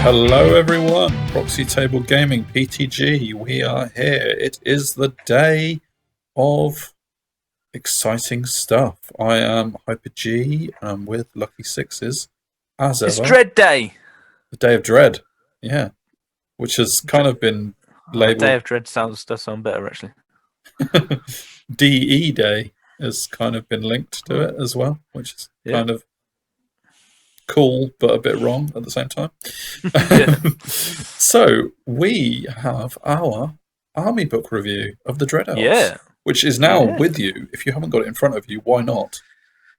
Hello everyone, Proxy Table Gaming, PTG, we are here. It is the day of exciting stuff. I am Hyper G, I'm with Lucky Sixes, as It's ever. Dread Day. The Day of Dread, yeah. Which has kind of been labelled... Day of Dread does sound better, actually. DE Day has kind of been linked to it as well, which is kind of cool, but a bit wrong at the same time. So we have our army book review of the Dread Elves, which is now with you. If you haven't got it in front of you, why not?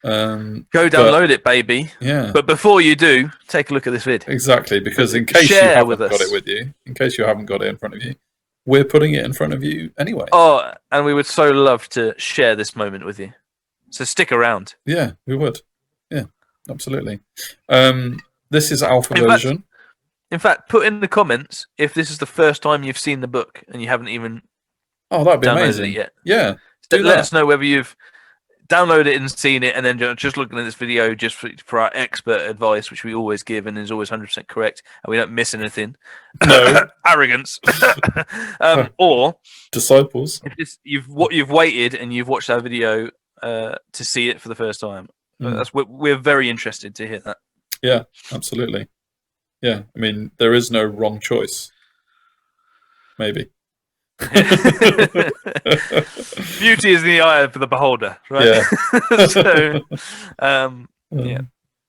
Go download it, baby. Yeah. But before you do, take a look at this vid. Exactly, because in case you haven't got it with you, in case you haven't got it in front of you, we're putting it in front of you anyway. Oh, and we would so love to share this moment with you. So stick around. Yeah, we would. Yeah. Absolutely. This is alpha version. In fact, put in the comments if this is the first time you've seen the book and you haven't even that'd be downloaded amazing. it yet. Yeah. Let us know whether you've downloaded it and seen it, and then just looking at this video just for our expert advice, which we always give and is always 100% correct, and we don't miss anything. No. Arrogance. Or disciples. If you've waited and you've watched our video to see it for the first time. We're very interested to hear that. Yeah, absolutely. Yeah, I mean, there is no wrong choice. Maybe. Beauty is in the eye of the beholder, right? Yeah.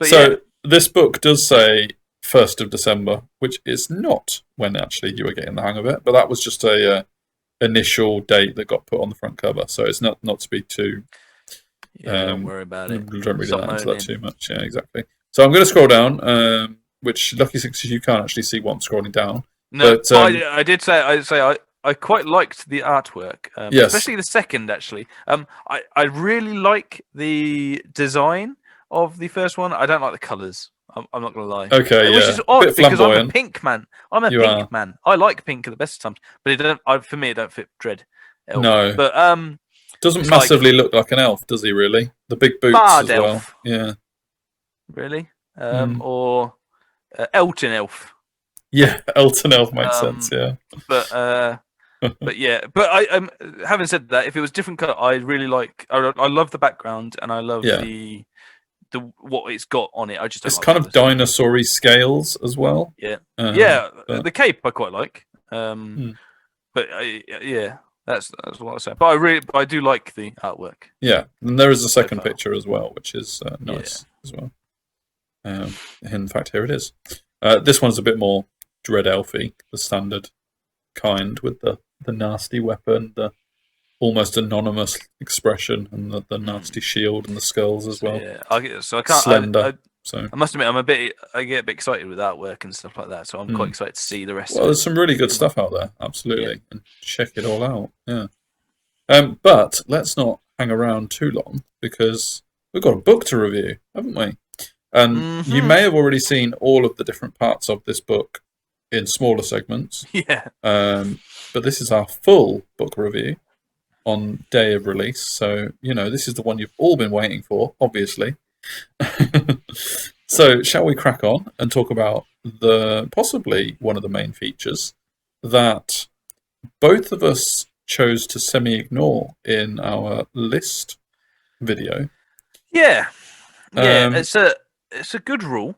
So this book does say 1st of December, which is not when actually you were getting the hang of it, but that was just a initial date that got put on the front cover. So it's not to be too... don't worry about it. Don't read into that too much. Yeah, exactly. So I'm going to scroll down, which Lucky Sixes you can't actually see what I'm scrolling down. No, but, I did say I quite liked the artwork, especially the second. Actually, I really like the design of the first one. I don't like the colours. I'm not going to lie. Okay, which is odd because I'm a pink man. I'm a pink man. I like pink at the best of times, but it don't. For me, it don't fit Dread Elf. No, but doesn't massively look like an elf, does he? Really, the big boots as well. Elf. Yeah, really, or Elton Elf. Yeah, Elton Elf makes sense. Yeah, but I having said that, if it was different color, I really like. I love the background and I love the what it's got on it. I just it's kind of dinosaur-y scales as well. Yeah, the cape I quite like. But that's what I say. But I do like the artwork. Yeah, and there is a second picture as well, which is nice as well. In fact, here it is. This one's a bit more Dread Elfy, the standard kind, with the nasty weapon, the almost anonymous expression, and the nasty shield and the skulls as well. Yeah, I can't. Slender. I must admit, I get a bit excited with artwork and stuff like that, so I'm quite excited to see the rest of it. Well, there's some really good stuff out there, absolutely, and check it all out, yeah. But let's not hang around too long, because we've got a book to review, haven't we? And you may have already seen all of the different parts of this book in smaller segments. Yeah. But this is our full book review on day of release, so, this is the one you've all been waiting for, obviously. So shall we crack on and talk about possibly one of the main features that both of us chose to semi-ignore in our list video? It's a good rule.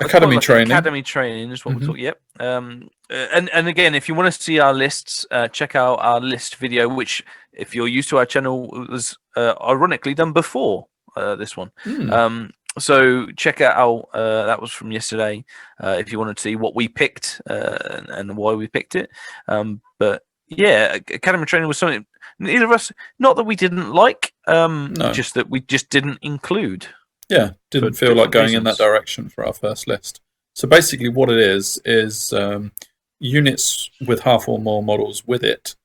Academy training. Academy training is what we talk. Yep. And again, if you want to see our lists, check out our list video, which, if you're used to our channel, was ironically done before this one. So check out that was from yesterday. If you want to see what we picked and why we picked it. But yeah, academy training was something neither of us. Not that we didn't like. Just that we just didn't include. Yeah, didn't feel like going in that direction for our first list. So basically what it is units with half or more models with it,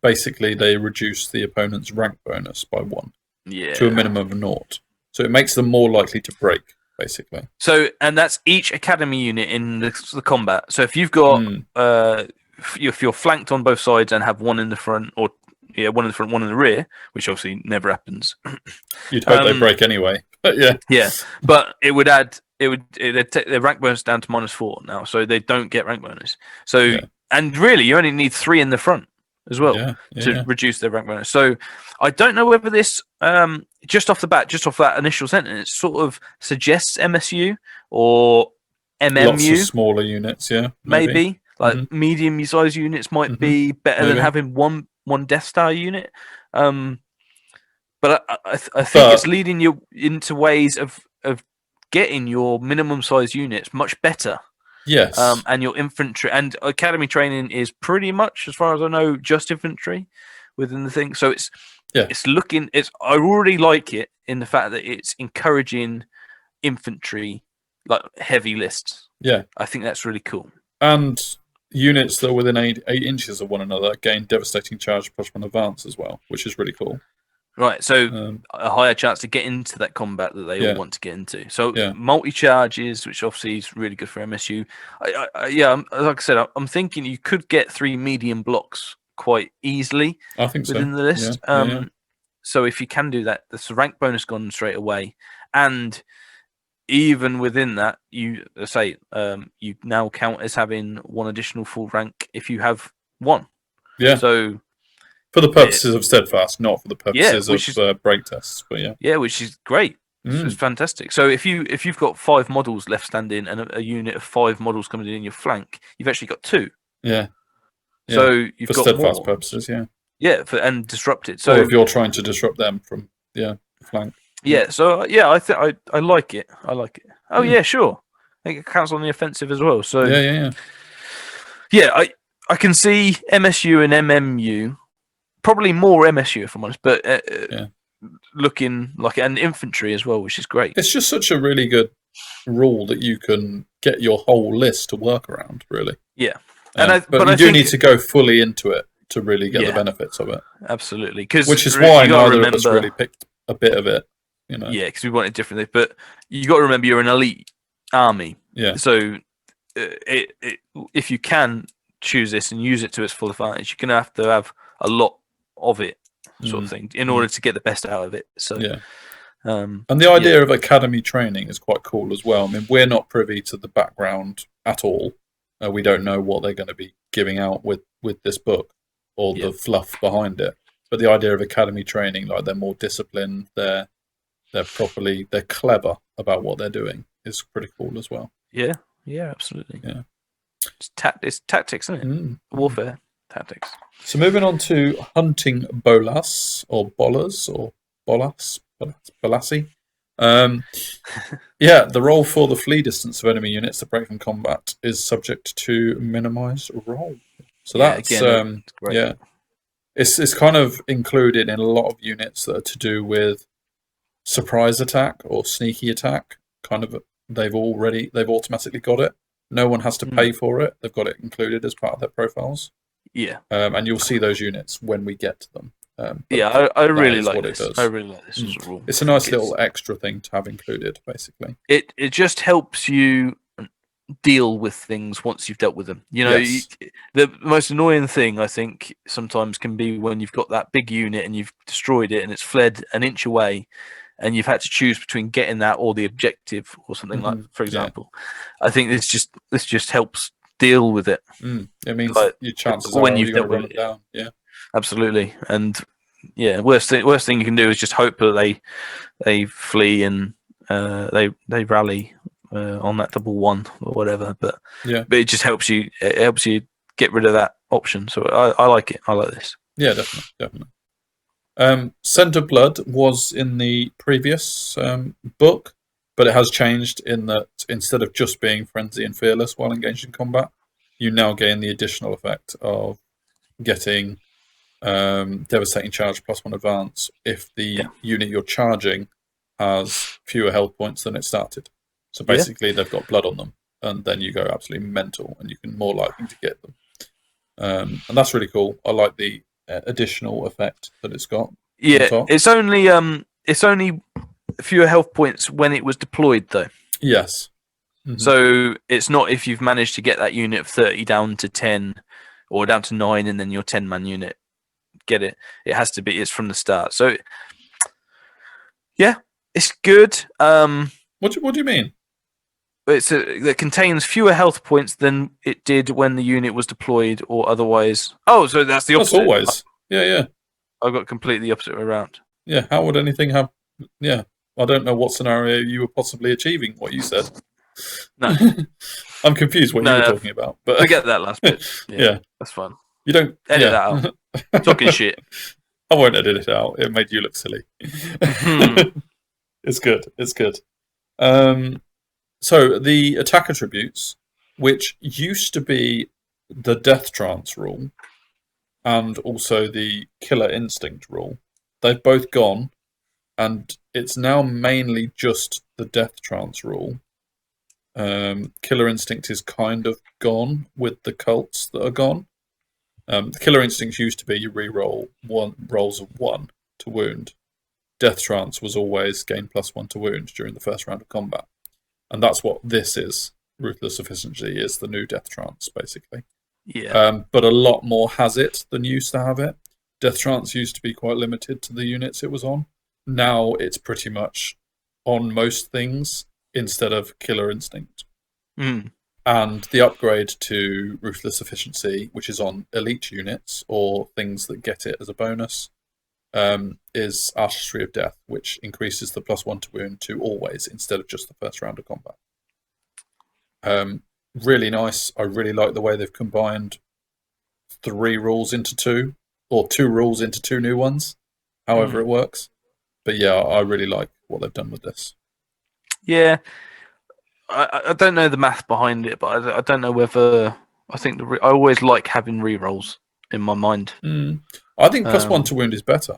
basically they reduce the opponent's rank bonus by 1 to a minimum of 0. So it makes them more likely to break, basically. So, and that's each academy unit in the combat. So if you've got, if you're flanked on both sides and have one in the front, or one in the front, one in the rear, which obviously never happens. You'd hope they break anyway. Yeah. Yeah, but it'd take their rank bonus down to -4 now, so they don't get rank bonus. So Yeah. and really, you only need 3 in the front as well to reduce their rank bonus. So I don't know whether this just off the bat, just off that initial sentence, sort of suggests MSU or MMU. Lots of smaller units, yeah. Maybe like medium size units might be better than having one Death Star unit. But I think it's leading you into ways of getting your minimum size units much better. Yes. And your infantry and academy training is pretty much, as far as I know, just infantry within the thing. So I already like it in the fact that it's encouraging infantry, like heavy lists. Yeah. I think that's really cool. And units that are within 8 inches of one another gain devastating charge +1 advance as well, which is really cool. Right, so a higher chance to get into that combat that they all want to get into. So multi-charges, which obviously is really good for MSU. Like I said, I'm thinking you could get 3 medium blocks quite easily within the list. So if you can do that, there's a rank bonus gone straight away. And even within that, you now count as having 1 additional full rank if you have 1. Yeah. So for the purposes of steadfast, not for the purposes of break tests, but which is great. It's fantastic. So if you've got 5 models left standing and a unit of 5 models coming in your flank, you've actually got 2. Yeah. So you've for got steadfast more. Purposes, and disrupted. So or if you're trying to disrupt them from the flank. Yeah. So I think I like it. I like it. Oh yeah, sure. I think it counts on the offensive as well. So I can see MSU and MMU. Probably more MSU, if I'm honest, but looking like an infantry as well, which is great. It's just such a really good rule that you can get your whole list to work around, really. Yeah. But you do need to go fully into it to really get the benefits of it. Absolutely. Which is why neither of us really picked a bit of it. Yeah, because we wanted differently. But you got to remember you're an elite army. Yeah. So if you can choose this and use it to its full advantage, you're going to have a lot of it, sort of thing, in order to get the best out of it. So and the idea of academy training is quite cool as well. I mean, we're not privy to the background at all. We don't know what they're going to be giving out with this book or the fluff behind it. But the idea of academy training, like they're more disciplined, they're clever about what they're doing, is pretty cool as well. Yeah, absolutely. Yeah, it's tactics, isn't it? Warfare tactics. So moving on to hunting bolas or bolas or bolasi. The roll for the flee distance of enemy units that break from combat is subject to minimize roll. So that's great. It's kind of included in a lot of units that are to do with surprise attack or sneaky attack. Kind of they've automatically got it. No one has to pay for it. They've got it included as part of their profiles. Yeah. And you'll see those units when we get to them. I really like this. I really like this as a rule. It's a nice little extra thing to have included, basically. It just helps you deal with things once you've dealt with them. The most annoying thing, I think, sometimes can be when you've got that big unit and you've destroyed it and it's fled an inch away and you've had to choose between getting that or the objective or something like that, for example. I think this just helps deal with it. It means your chances when you've dealt with it down. Yeah, absolutely. And worst thing you can do is just hope that they flee and they rally on that double 1 or whatever. But it just helps you. It helps you get rid of that option. So I like it. I like this. Yeah, definitely. Scent of Blood was in the previous book, but it has changed in that instead of just being frenzy and fearless while engaged in combat, you now gain the additional effect of getting devastating charge +1 advance if the unit you're charging has fewer health points than it started. So basically they've got blood on them, and then you go absolutely mental and you can more likely to get them. And that's really cool. I like the additional effect that it's got. Yeah, it's only fewer health points when it was deployed, though. Yes. So it's not if you've managed to get that unit of 30 down to 10 or down to 9 and then your 10-man unit get it. It has to be, it's from the start. So, It's good. What do you mean? It contains fewer health points than it did when the unit was deployed or otherwise. Oh, so that's the opposite. That's always. Yeah. I got completely the opposite way around. Yeah, how would anything have... Yeah, I don't know what scenario you were possibly achieving what you said. No. I'm confused what you were talking about. But forget that last bit. Yeah. That's fine. You don't... Edit that out. Talking shit. I won't edit it out. It made you look silly. It's good. It's good. So the attack attributes, which used to be the Death Trance rule and also the Killer Instinct rule, they've both gone, and it's now mainly just the Death Trance rule. Killer Instinct is kind of gone with the cults that are gone. The Killer Instincts used to be you re-roll rolls of 1 to wound. Death Trance was always gain +1 to wound during the first round of combat. And that's what this is. Ruthless Efficiency is the new Death Trance, basically. Yeah. But a lot more has it than used to have it. Death Trance used to be quite limited to the units it was on. Now it's pretty much on most things instead of Killer Instinct. And the upgrade to Ruthless Efficiency, which is on elite units or things that get it as a bonus, is Artistry of Death, which increases the +1 to wound to always instead of just the first round of combat. Really nice. I really like the way they've combined 3 rules into 2, or 2 rules into 2 new ones, however it works. But yeah, I really like what they've done with this. Yeah. I don't know the math behind it, but I don't know whether... I think I always like having rerolls in my mind. I think +1 to wound is better.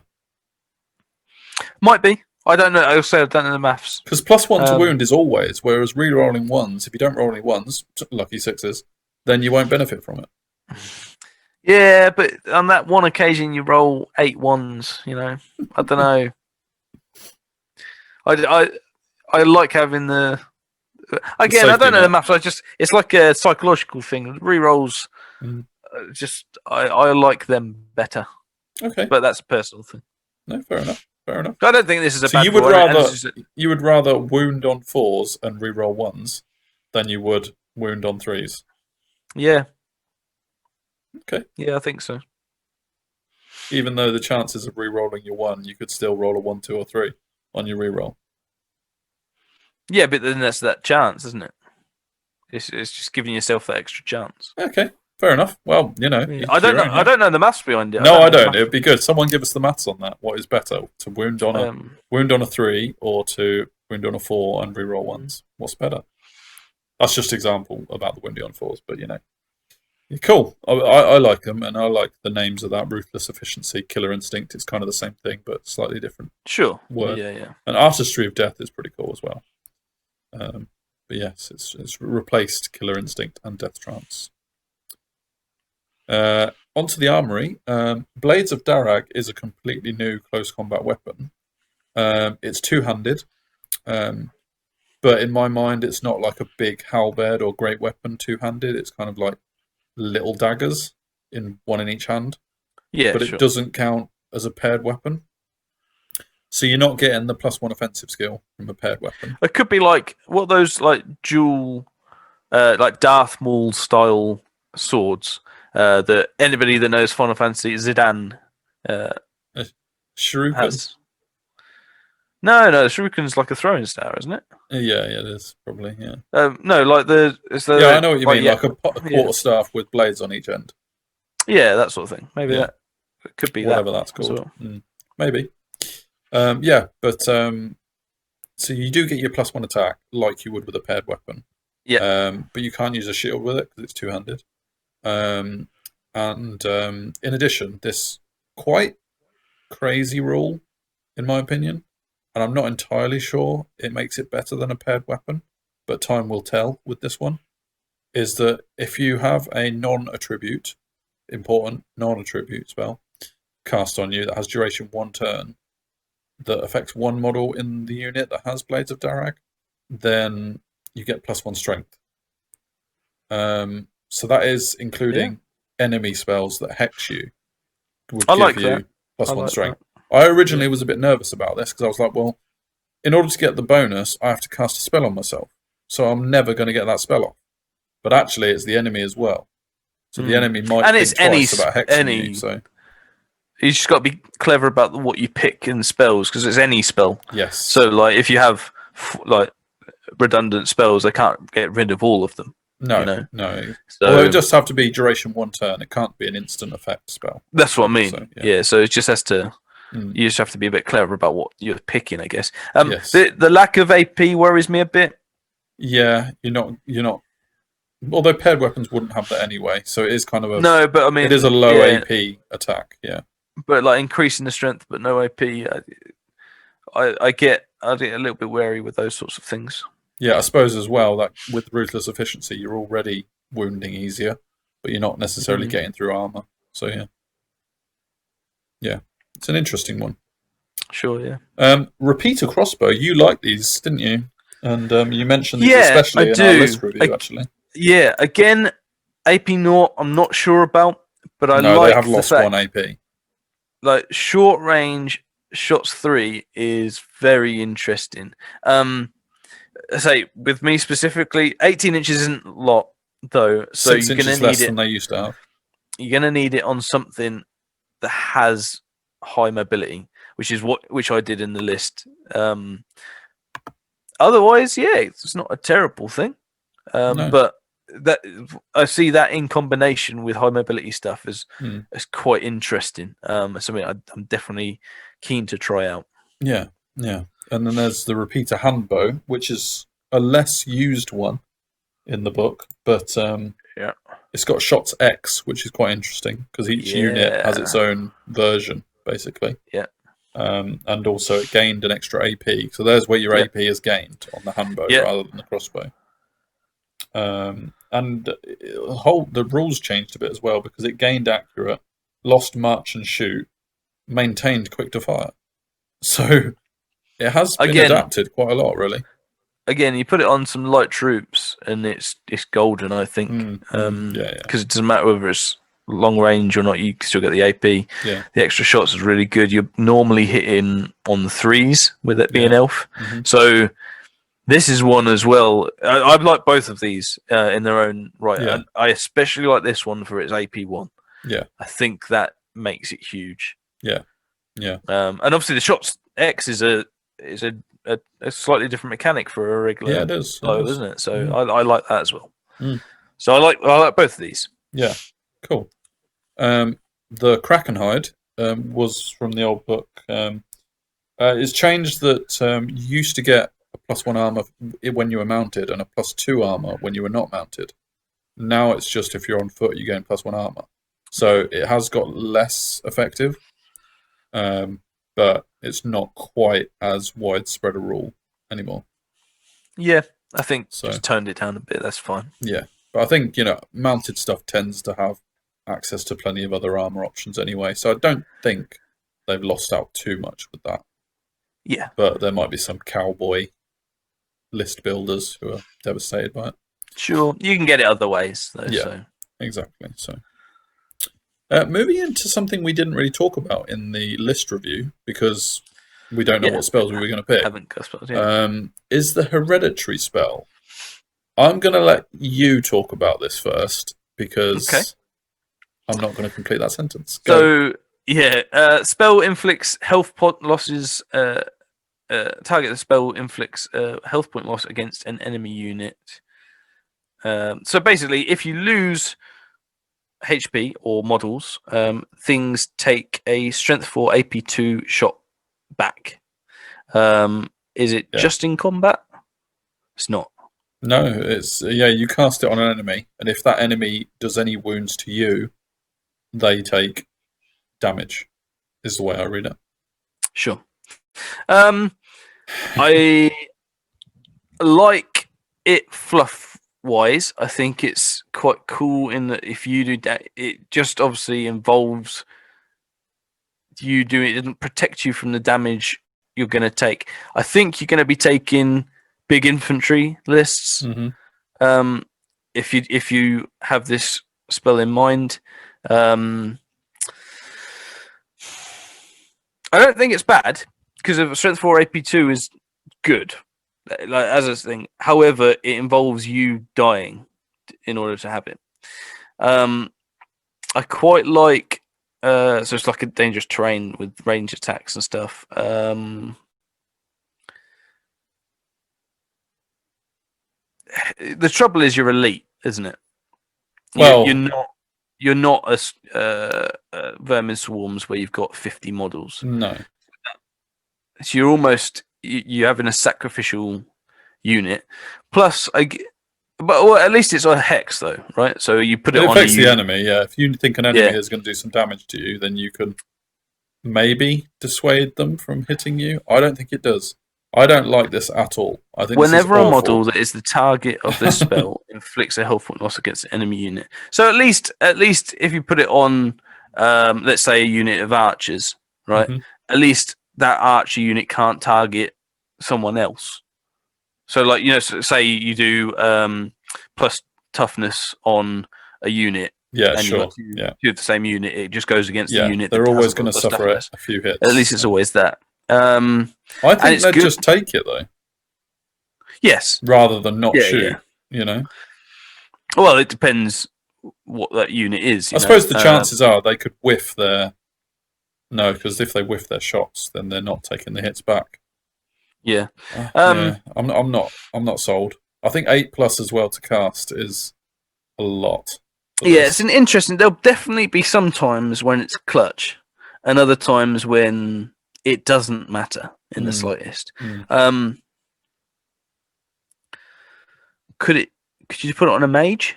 Might be. I don't know. I don't know the maths. Because +1 to wound is always, whereas re-rolling 1s, if you don't roll any 1s, lucky 6s, then you won't benefit from it. Yeah, but on that one occasion you roll 8 1s, you know. I don't know. I like having the... Again, I don't know the maths. It's like a psychological thing. Re-rolls, I like them better. Okay. But that's a personal thing. No, fair enough. I don't think this is a so bad... you would rather wound on 4s and re-roll 1s than you would wound on 3s? Yeah. Okay. Yeah, I think so. Even though the chances of re-rolling your 1, you could still roll a 1, 2, or 3 on your re-roll. Yeah, but then that's that chance, isn't it? It's just giving yourself that extra chance. Okay, fair enough. Well, you know, I don't know the maths behind it. No, I don't. It'd be good. Someone give us the maths on that. What is better, to wound on a 3 or to wound on a 4 and re-roll 1s? What's better? That's just an example about the wounding on 4s, but you know, cool. I like them, and I like the names of that. Ruthless Efficiency, Killer Instinct. It's kind of the same thing, but slightly different. Sure. Word. Yeah. And Artistry of Death is pretty cool as well. But yes, it's replaced Killer Instinct and Death Trance. Onto the Armory. Blades of Darag is a completely new close combat weapon. It's 2-handed, but in my mind, it's not like a big halberd or great weapon 2-handed. It's kind of like little daggers, one in each hand. Yeah, but it doesn't count as a paired weapon. So you're not getting the +1 offensive skill from a paired weapon. It could be like what those like dual, like Darth Maul style swords. That anybody that knows Final Fantasy, Zidane Shuriken. has. No, Shuriken's like a throwing star, isn't it? Yeah, it is probably. Yeah. No, like it's the. Yeah, I know what you mean. Like a quarterstaff with blades on each end. Yeah, that sort of thing. Maybe that it could be whatever that's called. Maybe. But so you do get your +1 attack like you would with a paired weapon. Yeah. But you can't use a shield with it because it's 2-handed. In addition, this quite crazy rule, in my opinion, and I'm not entirely sure it makes it better than a paired weapon, but time will tell with this one, is that if you have a important non-attribute spell cast on you that has duration 1 turn, that affects 1 model in the unit that has Blades of Darag, then you get +1 strength. So that is including enemy spells that hex you. Would give you +1 strength. I originally was a bit nervous about this because I was like, well, in order to get the bonus, I have to cast a spell on myself. So I'm never going to get that spell off. But actually, it's the enemy as well. So the enemy might think twice about hexing you. So you just got to be clever about what you pick in spells, because it's any spell. yes. So like if you have like redundant spells, they can't get rid of all of them. No. So although it just have to be duration 1 turn. It can't be an instant effect spell. That's what I mean. So, yeah. So it just has to. You just have to be a bit clever about what you're picking, I guess. Yes. The lack of AP worries me a bit. Yeah, you're not. Although paired weapons wouldn't have that anyway, so it is kind of a. No, but I mean, it is a low AP attack. Yeah. But like increasing the strength, but no AP. I get a little bit wary with those sorts of things. Yeah, I suppose as well that with ruthless efficiency, you're already wounding easier, but you're not necessarily getting through armor. So yeah, it's an interesting one. Sure, yeah. Repeater crossbow, you like these, didn't you? And you mentioned these especially in our list review, actually. Yeah, again, AP naught, I'm not sure about, but I like they have lost the fact, 1 AP. Like short range shots 3 is very interesting. I say with me specifically, 18 inches isn't a lot though, so 6 you're inches gonna less need it. than they used to have. You're gonna need it on something that has high mobility, which I did in the list. Otherwise, yeah, it's not a terrible thing. No. But that I see that in combination with high mobility stuff as quite interesting. Something I'm definitely keen to try out. Yeah. And then there's the repeater handbow, which is a less used one in the book, but it's got shots X, which is quite interesting because each unit has its own version, basically. Yeah. And also it gained an extra AP, so there's where your AP is gained on the handbow rather than the crossbow. And the rules changed a bit as well because it gained accurate, lost march and shoot, maintained quick to fire. So it has been adapted quite a lot, really. Again, you put it on some light troops, and it's golden, I think. Because it doesn't matter whether it's long range or not, you can still get the AP. Yeah. The extra shots is really good. You're normally hitting on the 3s with it being elf. So this is one as well. I like both of these in their own right. Yeah. And I especially like this one for its AP 1. Yeah. I think that makes it huge. Yeah. And obviously the shots X is a slightly different mechanic for a regular. Yeah, it is. Isn't it? So I like that as well. So I like both of these. Yeah. Cool. The Krakenhide was from the old book. It's changed that you used to get a +1 armor when you were mounted and a +2 armor when you were not mounted. Now it's just if you're on foot, you gain +1 armor. So it has got less effective, but it's not quite as widespread a rule anymore. Yeah, I think just toned it down a bit. That's fine. Yeah, but I think mounted stuff tends to have access to plenty of other armor options anyway. So I don't think they've lost out too much with that. Yeah, but there might be some cowboy list builders who are devastated by it. Sure, you can get it other ways, though. Yeah, so. Exactly. So, moving into something we didn't really talk about in the list review because we don't know what spells we were going to pick. Haven't got spells, is the hereditary spell. I'm going to let you talk about this first because I'm not going to complete that sentence. Go. So, spell inflicts health point losses. Target the spell inflicts health point loss against an enemy unit. So basically, if you lose HP or models, things take a Strength 4 AP2 shot back. Is it just in combat? It's not. No, it's you cast it on an enemy, and if that enemy does any wounds to you, they take damage, is the way I read it. Sure. I like it fluff-wise. I think it's quite cool in that if you do that, it just obviously involves you doing it. It doesn't protect you from the damage you're going to take. I think you're going to be taking big infantry lists. Mm-hmm. If you have this spell in mind. I don't think it's bad because of Strength 4 AP2 is good, like as a thing. However, it involves you dying in order to have it. I quite like. So it's like a dangerous terrain with range attacks and stuff. The trouble is you're elite, isn't it? Well, you're not a vermin swarms where you've got 50 models. no. So you're almost you're having a sacrificial unit. Plus, but at least it's a hex though, right? So you put it on. It affects the enemy. Yeah, if you think an enemy is going to do some damage to you, then you can maybe dissuade them from hitting you. I don't think it does. I don't like this at all. I think whenever this is a model that is the target of this spell inflicts a health point loss against an enemy unit. So at least if you put it on, let's say a unit of archers, right? Mm-hmm. At least that archer unit can't target someone else. So like say you do plus toughness on a unit. Yeah, and sure. You have the same unit. It just goes against the unit. They're always going to suffer a few hits. At least it's always that. I think they'd just take it though. Yes. Rather than not shoot, Well, it depends what that unit is. I suppose the chances are they could whiff their. No, because if they whiff their shots, then they're not taking the hits back. Yeah. I'm not sold. I think 8+ as well to cast is a lot. Yeah, it's an interesting. There'll definitely be some times when it's clutch, and other times when it doesn't matter in the slightest. Could you put it on a mage?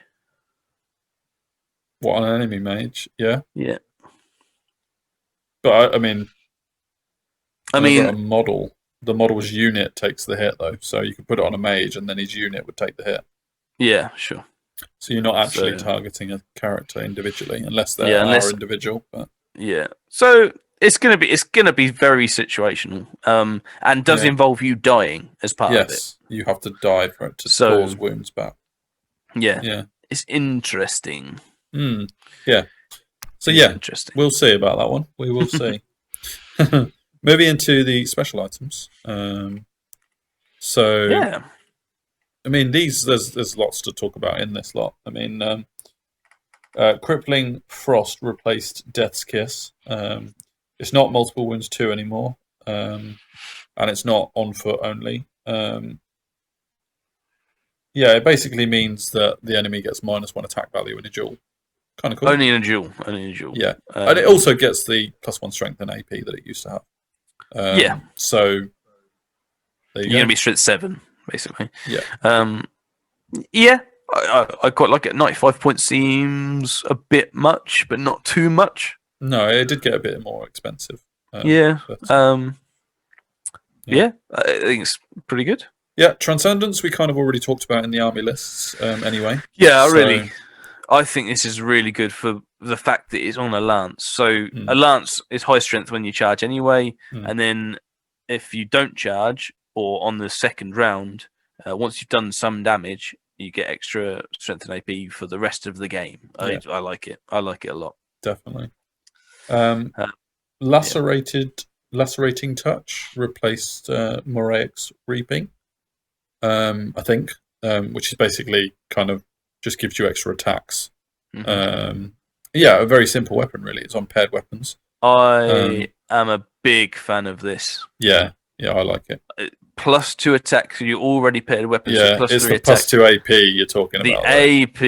What, on an enemy mage? Yeah. Yeah. But I mean, a model. The model's unit takes the hit though, so you could put it on a mage, and then his unit would take the hit. Yeah, sure. So you're not actually targeting a character individually, unless they are individual. But yeah, so it's gonna be very situational, and does involve you dying as part of it. Yes, you have to die for it to cause wounds back. Yeah, it's interesting. Yeah. So interesting. We'll see about that one. We will see. Moving into the special items. I mean, there's lots to talk about in this lot. I mean, Crippling Frost replaced Death's Kiss. It's not multiple wounds 2 anymore, and it's not on foot only. It basically means that the enemy gets -1 attack value in a duel. Kind of cool. Only in a duel. Yeah, and it also gets the +1 strength and AP that it used to have. So you're going to be strength 7. Basically, yeah, I quite like it. 95 points seems a bit much, but not too much. No, it did get a bit more expensive. I think it's pretty good. Yeah, Transcendence we kind of already talked about in the army lists. Anyway, I think this is really good for the fact that it's on a lance. So a lance is high strength when you charge anyway, and then if you don't charge, or on the second round, once you've done some damage, you get extra strength and AP for the rest of the game. I like it. I like it a lot. Definitely. Lacerating Touch replaced Moraic's Reaping, I think, which is basically kind of just gives you extra attacks. A very simple weapon, really. It's on paired weapons. I am a big fan of this. Yeah, I like it. +2 attack, so you already paired weapons. Yeah, so it's the +2 AP you're talking about. The AP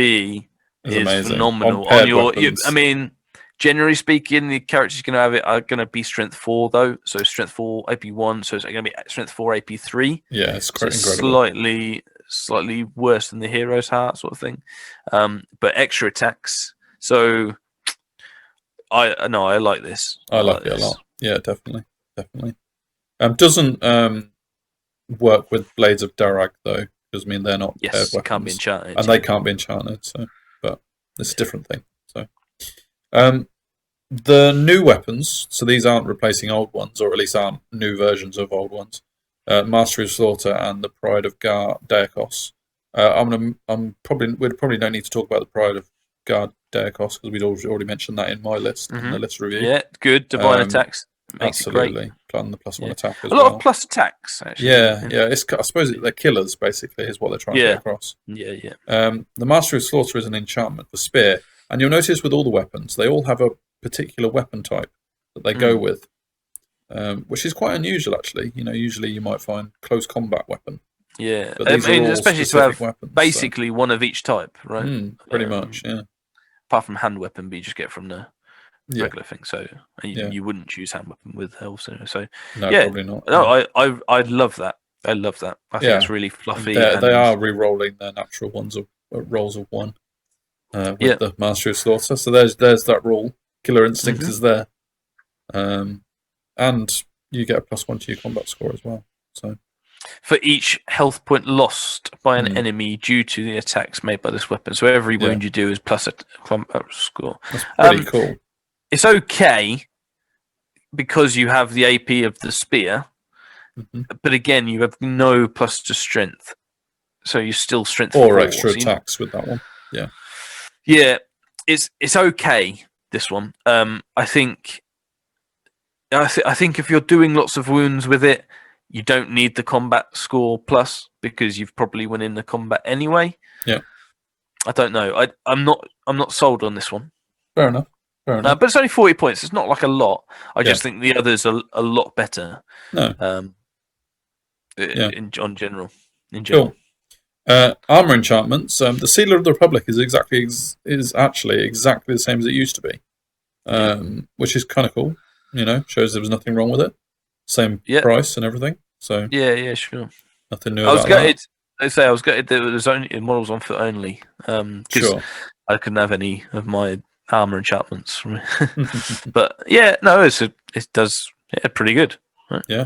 is amazing. Phenomenal. I mean, generally speaking, the characters you're going to have are going to be strength 4 though. So strength 4 AP 1. So it's going to be strength 4 AP 3. Yeah, it's incredible. Slightly worse than the hero's heart sort of thing, but extra attacks. So I like this. I like it a lot. Yeah, definitely. Doesn't work with Blades of Darag though, because I mean they're not paired weapons, can't be enchanted, and they can't be enchanted. So, but it's a different thing. So, the new weapons. So these aren't replacing old ones, or at least aren't new versions of old ones. Mastery of Slaughter and the Pride of Daekos. We'd probably don't need to talk about the Pride of Daekos because we'd already mentioned that in my list in the list review. Yeah, good divine attacks. Makes it great. Absolutely, and the +1 attack as a well. lot of plus attacks, actually. Yeah. I suppose they're killers, basically, is what they're trying to get across. Yeah. The Master of Slaughter is an enchantment, the spear, and you'll notice with all the weapons, they all have a particular weapon type that they go with, which is quite unusual, actually. Usually you might find close combat weapon. Yeah, but these are all especially to have weapons, basically one of each type, right? Pretty much, yeah. Apart from hand weapon, but you just get from the regular thing. So you wouldn't choose hand weapon with elves, so no, probably not. No, I love that. I love that. I think it's really fluffy. They are re-rolling their natural rolls of 1 with the Master of Slaughter. So there's that rule. Killer Instinct is there, and you get a +1 to your combat score as well. So for each health point lost by an enemy due to the attacks made by this weapon. So every wound you do is plus a combat score. That's pretty cool. It's okay because you have the AP of the spear, but again, you have no plus to strength, so you're still strength or 4, extra attacks with that one. Yeah, it's okay. This one, I think if you're doing lots of wounds with it, you don't need the combat score plus because you've probably won in the combat anyway. Yeah, I don't know. I'm not sold on this one. Fair enough. But it's only 40 points. It's not like a lot. I just think the others are a lot better. No. In general. Cool. Armor enchantments. The Sealer of the Republic is actually exactly the same as it used to be, which is kind of cool. Shows there was nothing wrong with it. Same price and everything. So yeah, sure. Nothing new. I was gutted there was only models on foot only. Because I couldn't have any of my armor enchantments. But it does pretty good. Right? Yeah.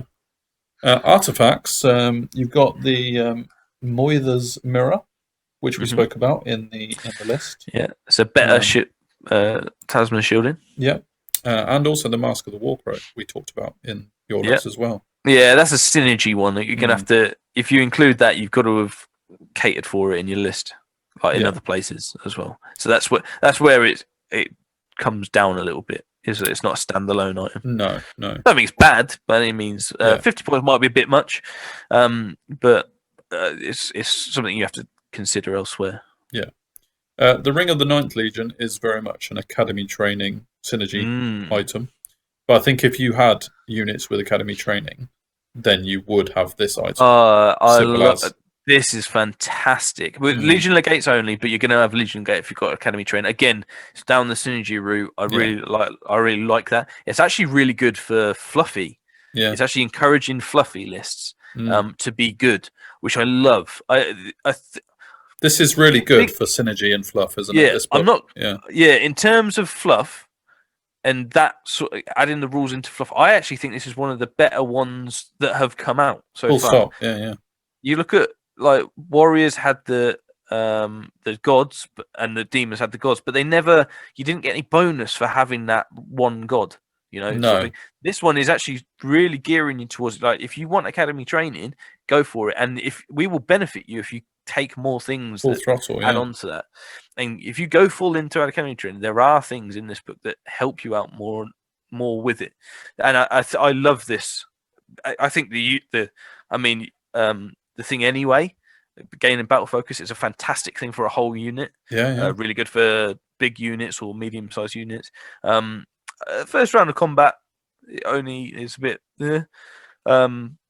Artifacts. You've got the Moither's Mirror, which we spoke about in the list. Yeah, it's a better talisman shielding. Yeah, and also the Mask of the Warcrow we talked about in your list as well. Yeah, that's a synergy one that you're gonna have to. If you include that, you've got to have catered for it in your list, like in other places as well. So that's where it comes down a little bit. It's not a standalone item. No. I don't think it's bad by any means. 50 points might be a bit much, but it's something you have to consider elsewhere. Yeah. The Ring of the Ninth Legion is very much an academy training synergy item. But I think if you had units with academy training, then you would have this item. This is fantastic. With Legion Legates only, but you're going to have Legion Legate if you've got academy train. Again, it's down the synergy route. I really like that. It's actually really good for fluffy. Yeah. It's actually encouraging fluffy lists to be good, which I love. This is really good for synergy and fluff, isn't it? In terms of fluff, and that adding the rules into fluff, I actually think this is one of the better ones that have come out so far. Stop. Yeah. You look at Warriors had the gods, and the demons had the gods, but you didn't get any bonus for having that one god. No. This one is actually really gearing you towards if you want academy training, go for it, and if we will benefit you if you take more things full throttle, add on to that. And if you go full into academy training, there are things in this book that help you out more with it. And I love this. I think the thing anyway, gaining battle focus is a fantastic thing for a whole unit. Yeah. Really good for big units or medium-sized units. First round of combat only is a bit,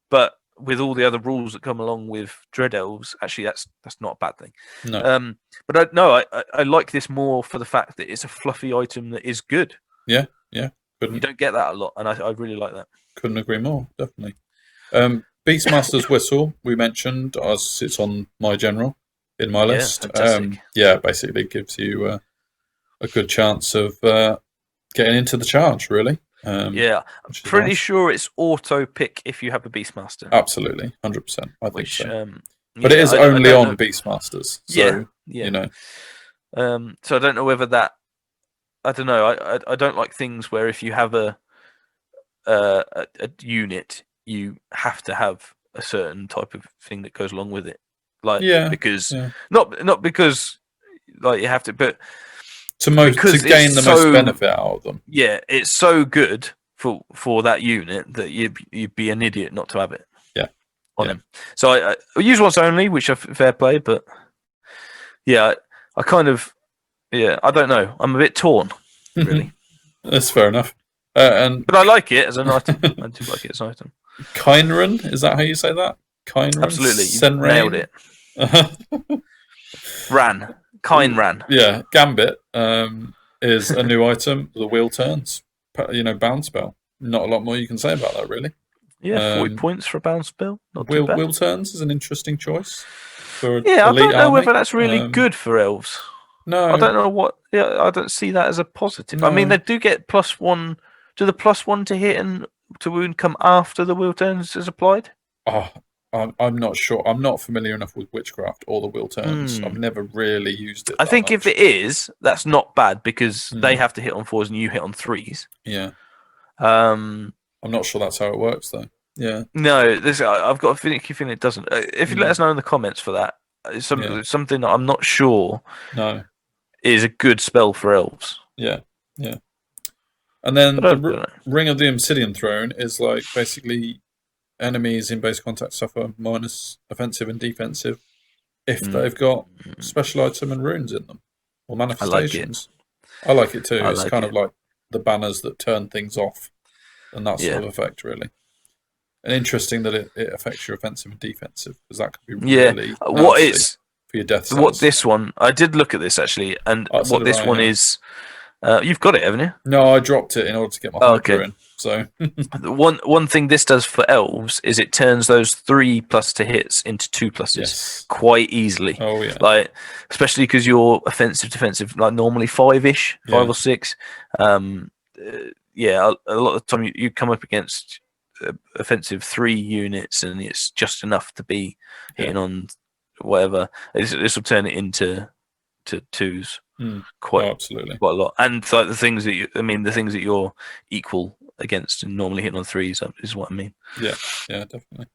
but with all the other rules that come along with Dread Elves, actually that's not a bad thing. No. But I like this more for the fact that it's a fluffy item that is good. Yeah. You don't get that a lot, and I really like that. Couldn't agree more, definitely. Beastmaster's Whistle, we mentioned, as it's on my general in my list. Basically gives you a good chance of getting into the charge, really. I'm pretty sure it's auto pick if you have a Beastmaster. Absolutely, 100%. I think so. But it is only on Beastmasters. So, so I don't know whether that. I don't know. I don't like things where if you have a unit, you have to have a certain type of thing that goes along with it. Not because you have to, but to gain the most benefit out of them. Yeah, it's so good for that unit that you'd be an idiot not to have it. Yeah. On him. So I use once only, which I fair play, but yeah, I kind of I don't know. I'm a bit torn, really. That's fair enough. But I like it as an item. I do like it as an item. Kynran, is that how you say that? Kynran? Absolutely. You nailed it. Kynran. Yeah, Gambit is a new item. The wheel turns, bounce spell. Not a lot more you can say about that, really. Yeah, 40 points for a bounce spell. Not wheel, too bad. Wheel turns is an interesting choice. For I don't know army. whether that's really good for elves. No. I don't know what. Yeah, I don't see that as a positive. No. I mean, they do get +1. Do the +1 to hit and to wound come after the wheel turns is applied? Oh, I'm not sure. I'm not familiar enough with witchcraft or the wheel turns. I've never really used it. I think if it is, that's not bad because they have to hit on 4s and you hit on 3s. Yeah. I'm not sure that's how it works though. Yeah. No, I've got a feeling it doesn't. If you let us know in the comments for that, it's something that I'm not sure. No. Is a good spell for elves. Yeah. And then the Ring of the Obsidian Throne is like basically enemies in base contact suffer minus offensive and defensive if they've got special item and runes in them or manifestations. I like it too. It's kind of like the banners that turn things off and that sort of effect, really. And interesting that it affects your offensive and defensive because that could be really nasty for your death cells. What this one, I did look at this actually, and what this one is. You've got it, haven't you? No, I dropped it in order to get my hyper in. So one thing this does for elves is it turns those 3+ to hits into 2+s quite easily. Oh yeah, like especially because you're offensive defensive, like normally 5-ish, 5 or 6. A lot of the time you come up against offensive 3 units, and it's just enough to be hitting on whatever. This will turn it into 2s. Absolutely, quite a lot. And like the things that you're equal against and normally hitting on 3s is what I mean. Yeah, definitely.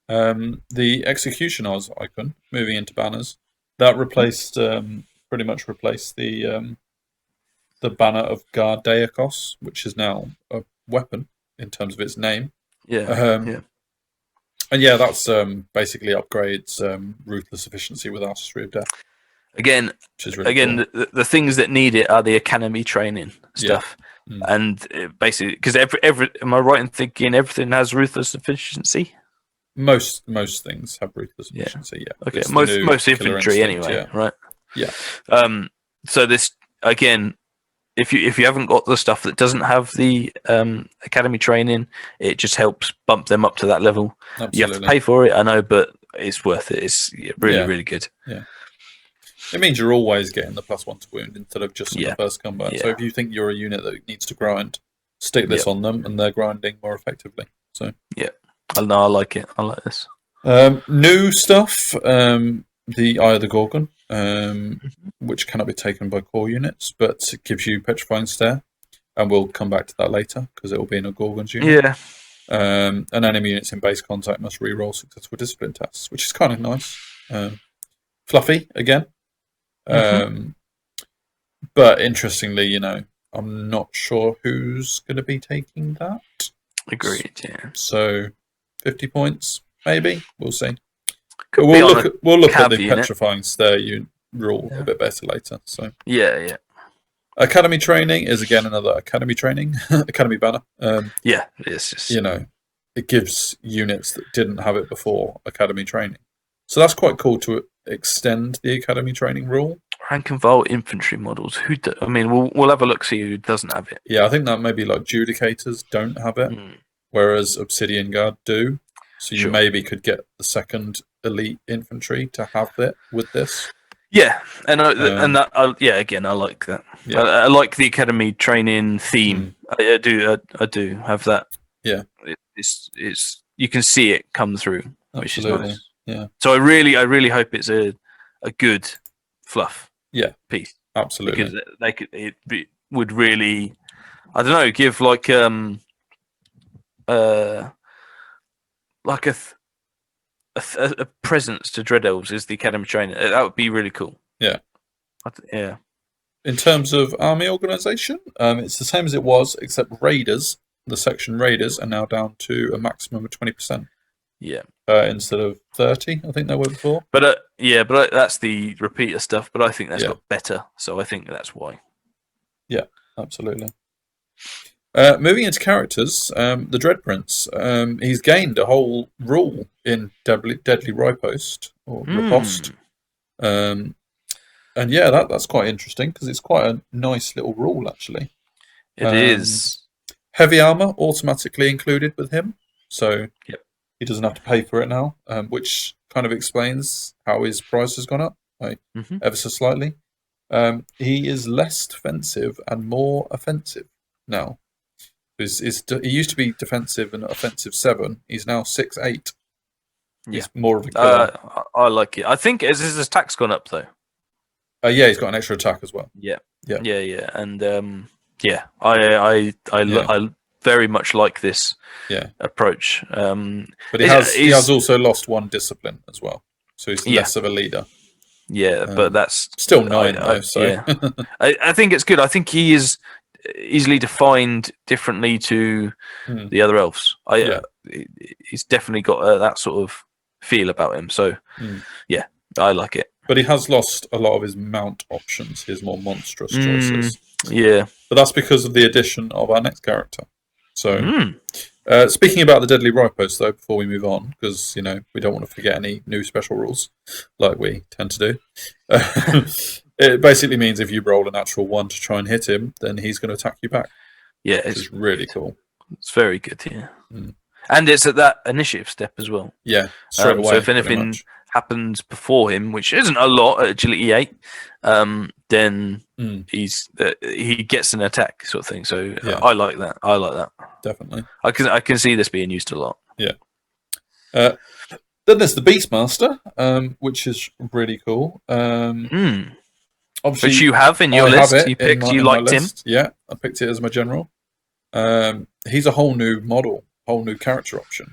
The Executioner's icon moving into banners that replaced pretty much replaced the banner of Gardeakos, which is now a weapon in terms of its name. And that's basically upgrades Ruthless Efficiency with Artistry of Death. Again, really cool. the things that need it are the academy training stuff, and basically because every am I right in thinking everything has Ruthless Efficiency? Most things have Ruthless Efficiency. Yeah. Okay. Most infantry anyway, right? Yeah. So this again, if you haven't got the stuff that doesn't have the academy training, it just helps bump them up to that level. Absolutely. You have to pay for it, I know, but it's worth it. It's really good. Yeah. It means you're always getting the +1 to wound instead of just the first combat. Yeah. So if you think you're a unit that needs to grind, stick this on them, and they're grinding more effectively. So I like it. I like this. New stuff: the Eye of the Gorgon, which cannot be taken by core units, but it gives you Petrifying Stare, and we'll come back to that later because it will be in a Gorgon's unit. Yeah. And enemy units in base contact must re-roll successful discipline tests, which is kind of nice. Fluffy again. But interestingly, I'm not sure who's going to be taking that. Agreed. Yeah. So 50 points, maybe. We'll see. We'll look at the Petrifying Stare rule a bit better later. So yeah. Academy training is again another academy training, academy banner. It's just it gives units that didn't have it before academy training. So that's quite cool to extend the academy training rule. Rank and file infantry models. We'll have a look, see who doesn't have it. Yeah, I think that maybe like Judicators don't have it, whereas Obsidian Guard do. So you maybe could get the second elite infantry to have it with this. Yeah, and again, I like that. Yeah. I like the academy training theme. I do have that. Yeah, it's you can see it come through, which is nice. Yeah. So I really hope it's a good fluff. Piece. Absolutely. Because it would really, I don't know, give like a presence to Dread Elves as the academy trainer. That would be really cool. Yeah. Yeah. In terms of army organization, it's the same as it was, except raiders the section raiders are now down to a maximum of 20%. Yeah. Instead of 30, I think they were before. But that's the repeater stuff. But I think that's got better, so I think that's why. Yeah, absolutely. Moving into characters, the Dread Prince. He's gained a whole rule in Deadly Riposte or Riposte. And yeah, that's quite interesting because it's quite a nice little rule actually. It is. Heavy armor automatically included with him, so he doesn't have to pay for it now, which kind of explains how his price has gone up ever so slightly. He is less defensive and more offensive now. He used to be defensive and offensive 7. He's now 6'8". He's more of a killer. I like it. I think his attack's gone up though. Yeah, he's got an extra attack as well. Yeah, and I very much like this approach. But he has also lost 1 discipline as well, so he's less of a leader. Yeah, but that's still 9 though. So yeah. I think it's good. I think he is easily defined differently to the other elves. He's definitely got that sort of feel about him. So yeah, I like it. But he has lost a lot of his mount options, his more monstrous choices. Yeah. But that's because of the addition of our next character. So, speaking about the Deadly Riposte, though, before we move on, because, we don't want to forget any new special rules, like we tend to do. It basically means if you roll a natural 1 to try and hit him, then he's going to attack you back. Yeah. It's really cool. It's very good, yeah. And it's at that initiative step as well. Yeah, straight away. So if anything happens before him, which isn't a lot at Agility 8, then he gets an attack sort of thing. So I like that. Definitely. I can see this being used a lot. Yeah. Then there's the Beastmaster, which is really cool. Obviously, which you have in your list. You picked. You liked him. Yeah, I picked it as my general. He's a whole new model, whole new character option.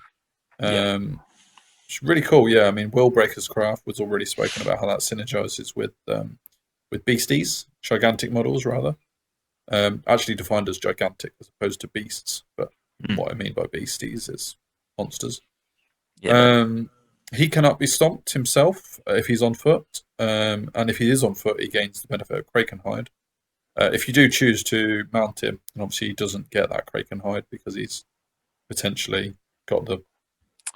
It's really cool. Yeah, I mean, Willbreaker's Craft was already spoken about how that synergizes with beasties, gigantic models rather. Actually defined as gigantic as opposed to beasts, but what I mean by beasties is monsters. Yeah. He cannot be stomped himself if he's on foot, and if he is on foot, he gains the benefit of Krakenhide. If you do choose to mount him, and obviously he doesn't get that Krakenhide because he's potentially got the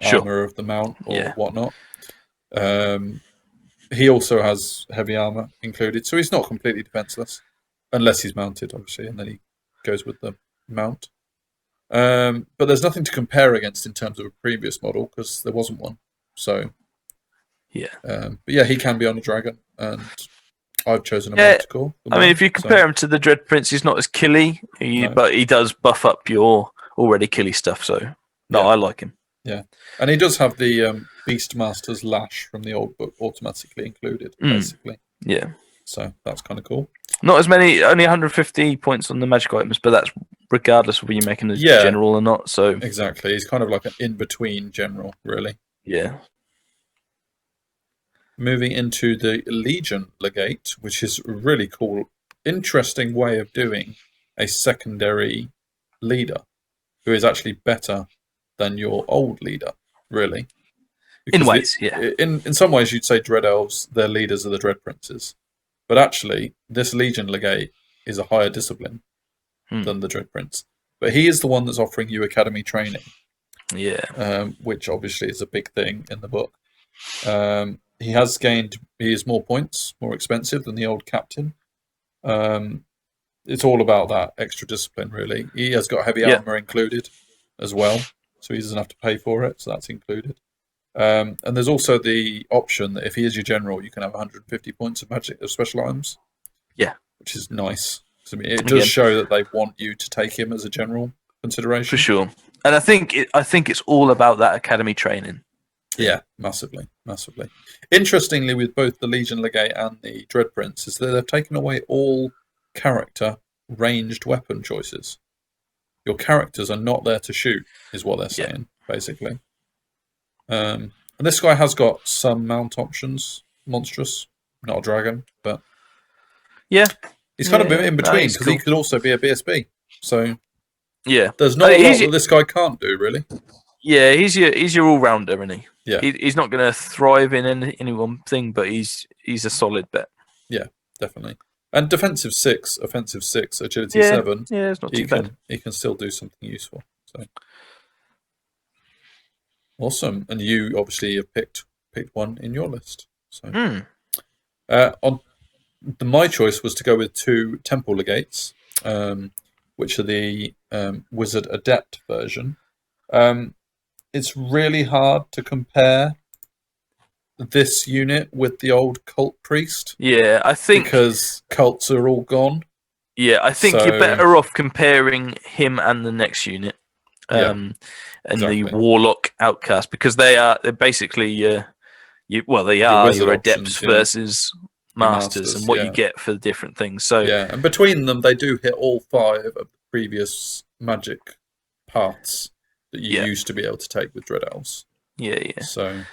armor of the mount or whatnot. He also has heavy armor included, so he's not completely defenseless unless he's mounted, obviously, and then he goes with the mount. But there's nothing to compare against in terms of a previous model because there wasn't one. So but yeah, he can be on a dragon, and I've chosen a manticore. I mean, if you compare him to the Dread Prince, he's not as killy, but he does buff up your already killy stuff. So I like him. Yeah, and he does have the Beastmaster's Lash from the old book automatically included, basically. Yeah. So that's kind of cool. Not as many, only 150 points on the magic items, but that's regardless of whether you make him a general or not. So exactly, he's kind of like an in-between general, really. Yeah. Moving into the Legion Legate, which is a really cool, interesting way of doing a secondary leader who is actually better than your old leader, really. Because in ways, in some ways, you'd say Dread Elves, their leaders are the Dread Princes. But actually, this Legion Legate is a higher discipline than the Dread Prince. But he is the one that's offering you academy training. Yeah. Which obviously is a big thing in the book. He is more points, more expensive than the old captain. It's all about that extra discipline, really. He has got heavy armor included as well, so he doesn't have to pay for it, so that's included. And there's also the option that if he is your general, you can have 150 points of magic of special items. Yeah. Which is nice. I mean, it does show that they want you to take him as a general consideration. For sure. And I think it's all about that academy training. Yeah, massively. Interestingly, with both the Legion Legate and the Dread Prince, is that they've taken away all character ranged weapon choices. Your characters are not there to shoot, is what they're saying, basically. And this guy has got some mount options. Monstrous, not a dragon, but he's kind of in between because he could also be a BSB. So Yeah, There's not a lot that this guy can't do, really. Yeah, he's your all rounder, isn't he? Yeah, he's not going to thrive in any one thing, but he's a solid bet. Yeah, definitely. And defensive 6, offensive 6, agility Yeah, 7. Yeah, it's not too bad. He can still do something useful. So awesome. And you obviously have picked one in your list. So my choice was to go with 2 temple legates, which are the wizard adept version. It's really hard to compare this unit with the old cult priest. Yeah, I think because cults are all gone. Yeah, I think you're better off comparing him and the next unit, and the Warlock Outcast, because they're basically your adepts versus masters and what you get for the different things. So and between them, they do hit all 5 of the previous magic paths that you used to be able to take with Dread Elves. Yeah. So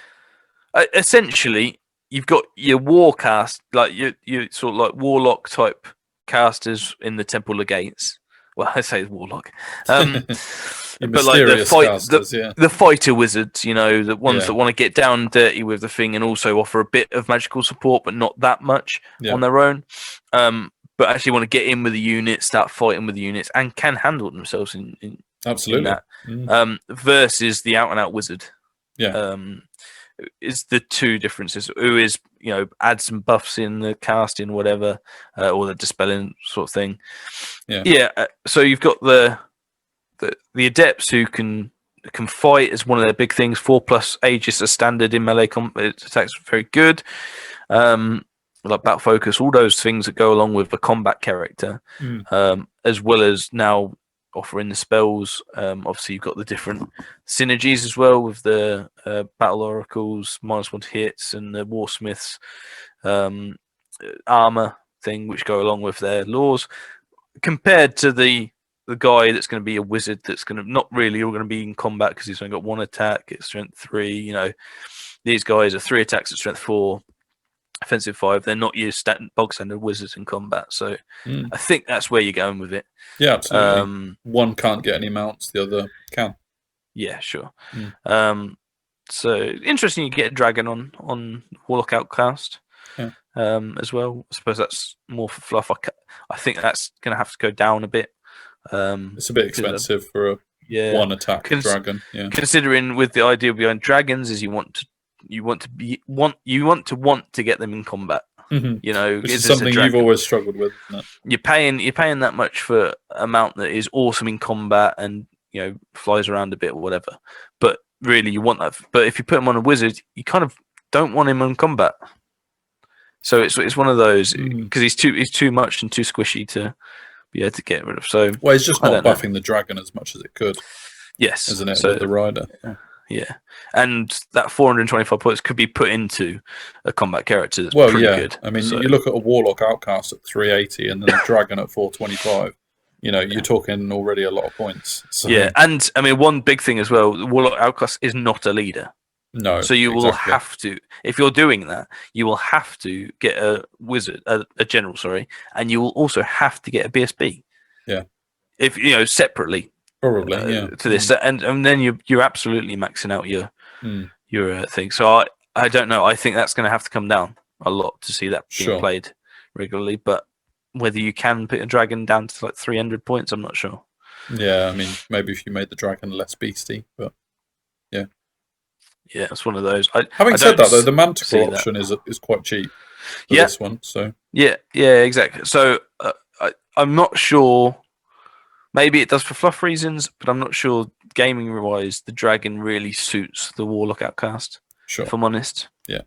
essentially, you've got your warcast, like your sort of like warlock type casters in the Temple Legates. Well, I say Warlock, but like the fighter wizards, the ones that want to get down and dirty with the thing and also offer a bit of magical support, but not that much on their own. But actually want to get in with the units, start fighting with the units, and can handle themselves in absolutely in that. Versus the out and out wizard. Yeah. Is the 2 differences. Who is, add some buffs in the casting, whatever, or the dispelling sort of thing. So you've got the adepts who can fight as one of their big things. 4+ Aegis are standard in melee combat attacks, very good. Like battle focus, all those things that go along with the combat character, as well as now offering the spells. Obviously, you've got the different synergies as well with the battle oracles, -1 to hits, and the warsmiths armor thing, which go along with their laws. Compared to the guy that's going to be a wizard, that's going to not really all going to be in combat because he's only got 1 attack at strength 3. These guys are 3 attacks at strength 4. Offensive 5, they're not your bog standard wizards in combat, so I think that's where you're going with it. Yeah, absolutely. One can't get any mounts, the other can. Yeah, sure. So interesting, you get a dragon on Warlock Outcast as well. I suppose that's more for fluff. I think that's going to have to go down a bit. It's a bit expensive for a 1 attack dragon. Yeah. Considering with the idea behind dragons is you want to get them in combat. Which is something you've always struggled with, isn't it? You're paying that much for a mount that is awesome in combat and flies around a bit or whatever. But really, you want that. But if you put him on a wizard, you kind of don't want him in combat. So it's one of those because he's too much and too squishy to be able to get rid of. So he's just not buffing the dragon as much as it could. Yes, isn't it? With the rider. Yeah, and that 425 points could be put into a combat character that's pretty good. I mean, you look at a Warlock Outcast at 380 and then a Dragon at 425. You're talking already a lot of points. So. Yeah, and I mean, one big thing as well, the Warlock Outcast is not a leader. No. So you will have to, if you're doing that, you will have to get a wizard, a general, and you will also have to get a BSB. Yeah. If, separately. Probably, to this, and then you're absolutely maxing out your thing. So I don't know. I think that's going to have to come down a lot to see that being played regularly. But whether you can put a dragon down to like 300 points, I'm not sure. Yeah, I mean, maybe if you made the dragon less beastie, but yeah, it's one of those. Having said that, though, the manticore option is quite cheap for this one. So yeah, exactly. So I'm not sure. Maybe it does for fluff reasons, but I'm not sure gaming-wise the dragon really suits the Warlock Outcast, if I'm honest. Yeah.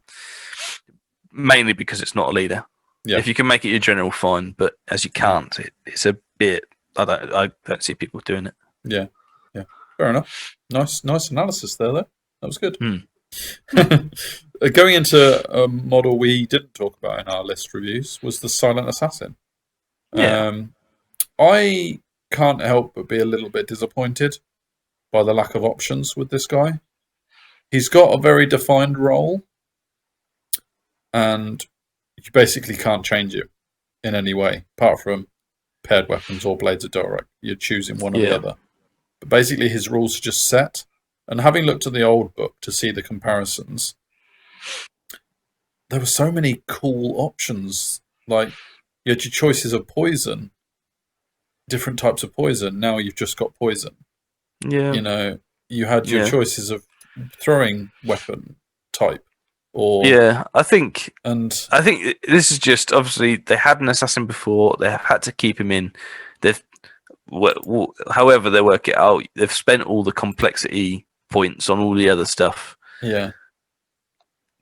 Mainly because it's not a leader. Yeah. If you can make it your general, fine, but as you can't, it's a bit... I don't see people doing it. Yeah. Fair enough. Nice analysis there, though. That was good. Going into a model we didn't talk about in our list reviews was the Silent Assassin. Yeah. I can't help but be a little bit disappointed by the lack of options with this guy. He's got a very defined role, and you basically can't change it in any way, apart from paired weapons or blades of Dorek. You're choosing one or the other. But basically, his rules are just set. And having looked at the old book to see the comparisons, there were so many cool options. Like, you had your choices of poison, different types of poison. Now you've just got poison. Yeah. You know, you had your choices of throwing weapon type. Or I think this is just, obviously they had an assassin before. They have had to keep him in. They've, however they work it out, they've spent all the complexity points on all the other stuff. Yeah,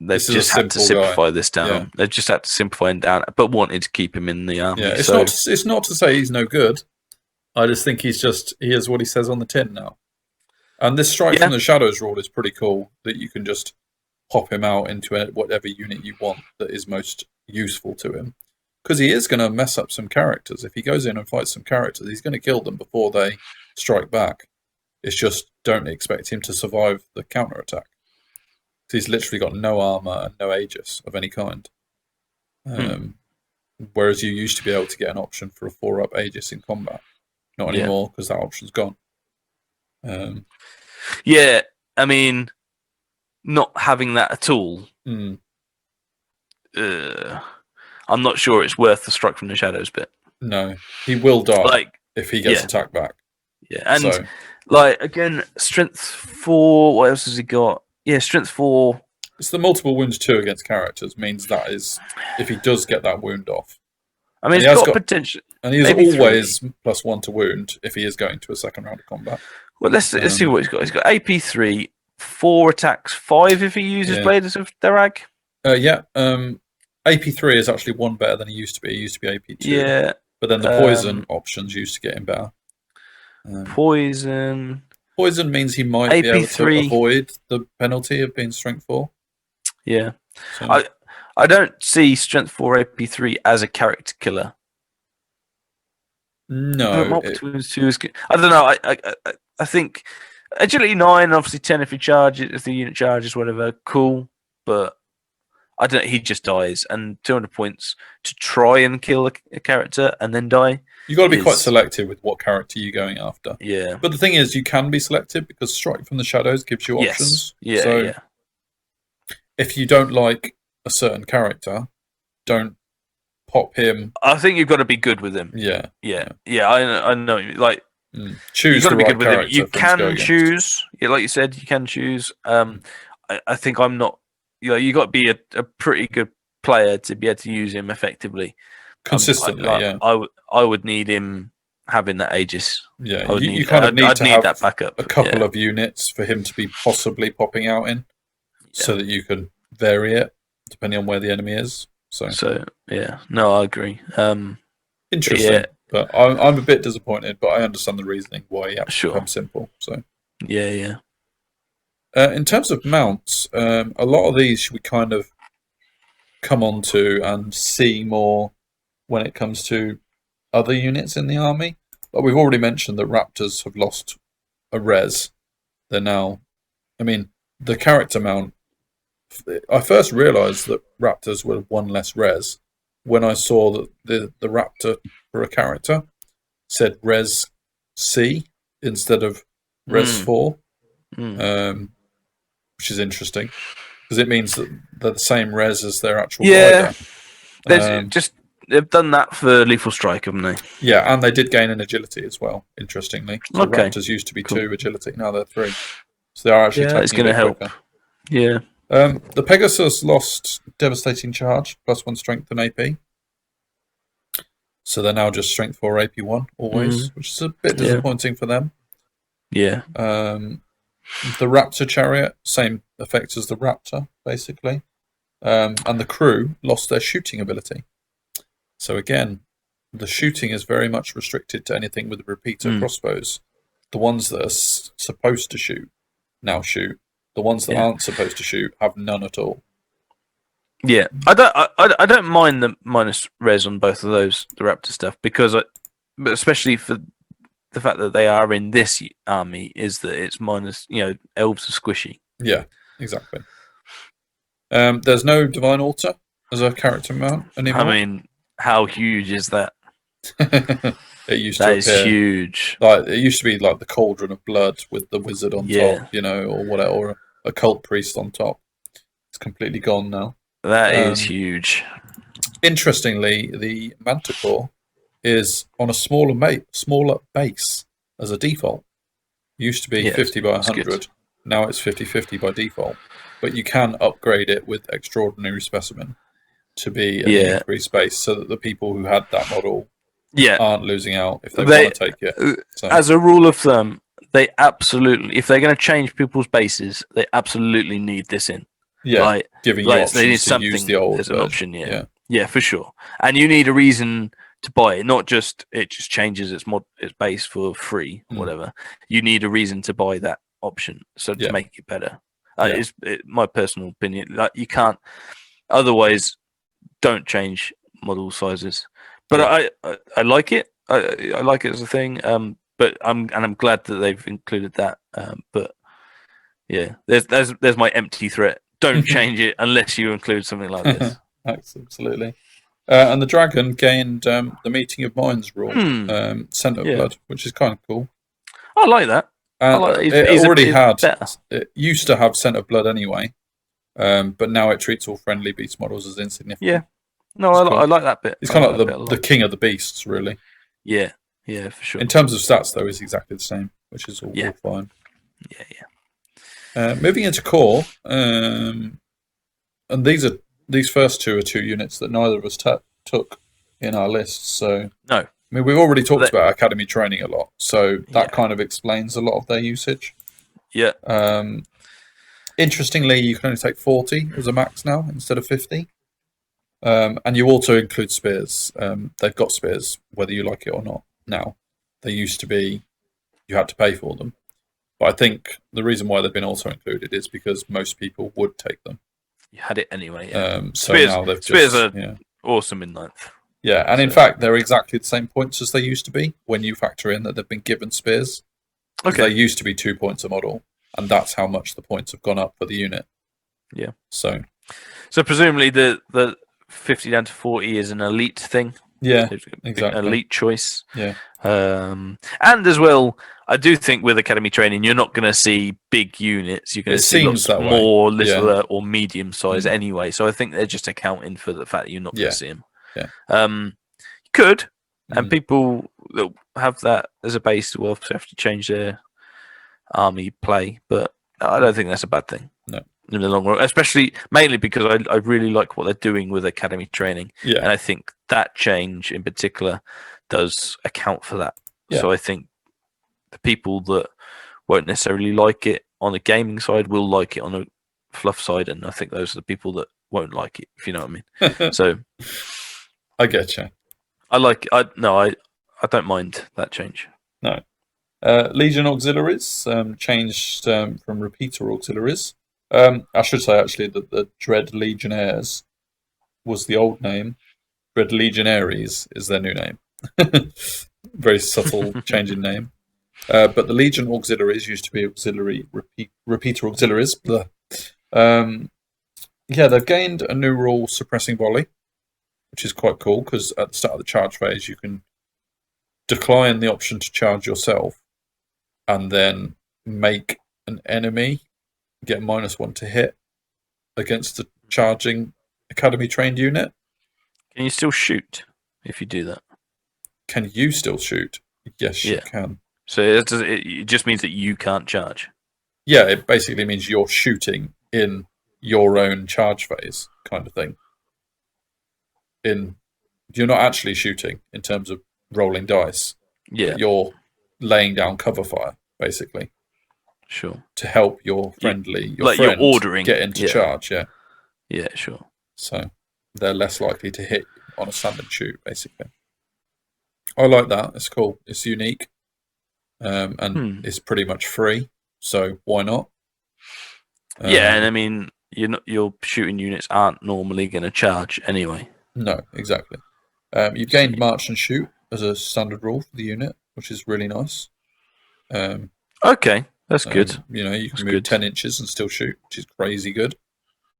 they've just had to simplify this down. Yeah. They've just had to simplify him down, but wanted to keep him in the army. Yeah, it's not to say he's no good. I just think he is what he says on the tin now. And this strike from the shadows rule is pretty cool, that you can just pop him out into whatever unit you want that is most useful to him. Because he is going to mess up some characters. If he goes in and fights some characters, he's going to kill them before they strike back. It's just, don't expect him to survive the counterattack. He's literally got no armor and no Aegis of any kind. Whereas you used to be able to get an option for a 4-up Aegis in combat. Not anymore, because that option's gone. Yeah, I mean, not having that at all, I'm not sure it's worth the strike from the shadows bit. No, he will die if he gets attacked back. Yeah, and again, strength 4. What else has he got? Yeah, strength 4. It's the multiple wounds 2 against characters means that is if he does get that wound off. I mean, he's got potential, and he is always +1 to wound if he is going to a second round of combat. Well, let's see what he's got. He's got AP 3, 4 attacks, 5 if he uses Blades of Darag. AP 3 is actually 1 better than he used to be. He used to be AP 2. Yeah, but then the poison options used to get him better. Poison means he might be able to avoid the penalty of being strength 4. Yeah, so. I don't see strength 4 AP 3 as a character killer. No, I don't know. I think agility 9, obviously 10 if the unit charges, whatever. Cool, but I don't. He just dies, and 200 points to try and kill a character and then die. You got to be quite selective with what character you're going after. Yeah, but the thing is, you can be selective because strike from the shadows gives you options. Yeah, if you don't like a certain character, don't pop him. I think you've got to be good with him. Yeah. I know. Like, choose. You've got to be good with him. You can choose. Yeah, like you said, you can choose. I think I'm not. You got to be a pretty good player to be able to use him effectively, consistently. I would need him having that Aegis. Yeah, you kind of need to have that backup. A couple of units for him to be possibly popping out in, so that you can vary it depending on where the enemy is. So yeah, no, I agree. Interesting, but I'm a bit disappointed, but I understand the reasoning why he actually becomes simple. So yeah. In terms of mounts, a lot of these we kind of come on to and see more when it comes to other units in the army. But we've already mentioned that Raptors have lost a res. They're now, the character mount. I first realised that Raptors were 1 less res when I saw that the Raptor for a character said res C instead of res 4, which is interesting because it means that they're the same res as their actual rider. They've done that for Lethal Strike, haven't they? Yeah, and they did gain an agility as well, interestingly. So Raptors used to be 2 agility, now they're 3. So they are actually it's going to help. Quicker. Yeah. The Pegasus lost Devastating Charge, +1 strength and AP. So they're now just strength 4 AP 1 always, which is a bit disappointing for them. Yeah. The Rapture Chariot, same effects as the Raptor, basically. And the crew lost their shooting ability. So again, the shooting is very much restricted to anything with repeater crossbows. The ones that are supposed to shoot now shoot. The ones that aren't supposed to shoot have none at all. Yeah, I don't mind the minus res on both of those, the Raptor stuff, because but especially for the fact that they are in this army, is that it's minus. Elves are squishy. Yeah, exactly. There's no Divine Altar as a character mount anymore. How huge is that? It used That to is appear huge. like it used to be like the Cauldron of Blood with the wizard on top, or whatever, or a cult priest on top. It's completely gone now. That is huge. Interestingly, the Manticore is on a smaller base as a default. It used to be 50 by 100. Now it's 50/50 by default. But you can upgrade it with Extraordinary Specimen to be an increased base, so that the people who had that model aren't losing out if they want to take it. So. As a rule of thumb, they absolutely, if they're going to change people's bases, they absolutely need this in. Yeah, giving you options to use the old as an option. Yeah, for sure. And you need a reason to buy it, not just it just changes its base for free, whatever. You need a reason to buy that option, so to make it better. It's my personal opinion. Like, you can't otherwise. Don't change model sizes. But I like it. I like it as a thing. But I'm glad that they've included that. But yeah, there's my empty threat. Don't change it unless you include something like this. Absolutely. And the dragon gained the Meeting of Minds rule, Scent of Blood, which is kind of cool. I like that. It used to have Scent of Blood anyway, but now it treats all friendly beast models as insignificant. Yeah. No, I like that bit. It's kind of like the king of the beasts, really. Yeah, for sure. In terms of stats, though, it's exactly the same, which is all fine. Yeah. Moving into core, and these first two are 2 units that neither of us took in our lists. So no, I mean, we've already talked about academy training a lot, so that kind of explains a lot of their usage. Yeah. Interestingly, you can only take 40 as a max now instead of 50. And you also include spears. They've got spears, whether you like it or not. Now, they used to be you had to pay for them, but I think the reason why they've been also included is because most people would take them. You had it anyway. Yeah. So now they've spears are awesome in 9th. Yeah, and in fact, they're exactly the same points as they used to be when you factor in that they've been given spears. Okay. They used to be 2 points a model, and that's how much the points have gone up for the unit. Yeah. So presumably the 50 down to 40 is an elite thing. Yeah, exactly. An elite choice. Yeah. And as well, I do think with academy training, you're not going to see big units. You're going to see lots more littler or medium size anyway. So I think they're just accounting for the fact that you're not going to see them. Yeah. You could, and people that have that as a base will have to change their army play, but I don't think that's a bad thing. No. In the long run, especially mainly because I really like what they're doing with academy training, and I think that change in particular does account for that. So I think the people that won't necessarily like it on the gaming side will like it on a fluff side, and I think those are the people that won't like it, if you know what I mean. So I get you. I don't mind that change. No. Legion Auxiliaries changed from Repeater Auxiliaries. I should say actually that the Dread Legionnaires was the old name. Dread Legionaries is their new name. Very subtle change in name. But the Legion Auxiliaries used to be Repeater Auxiliaries. They've gained a new rule, Suppressing Volley, which is quite cool because at the start of the charge phase you can decline the option to charge yourself and then make an enemy get -1 to hit against a charging academy trained unit. Can you still shoot if you do that? Can you still shoot? Yes, you can. So it just means that you can't charge. Yeah, it basically means you're shooting in your own charge phase, kind of thing. You're not actually shooting in terms of rolling dice. Yeah, you're laying down cover fire, basically. Sure. To help your friend you're ordering get into charge, Yeah, sure. So they're less likely to hit on a standard shoot, basically. I like that. It's cool. It's unique. And it's pretty much free, so why not? And I mean, your shooting units aren't normally going to charge anyway. No, exactly. You've gained March and Shoot as a standard rule for the unit, which is really nice. Okay. That's good. You can move 10 inches and still shoot, which is crazy good.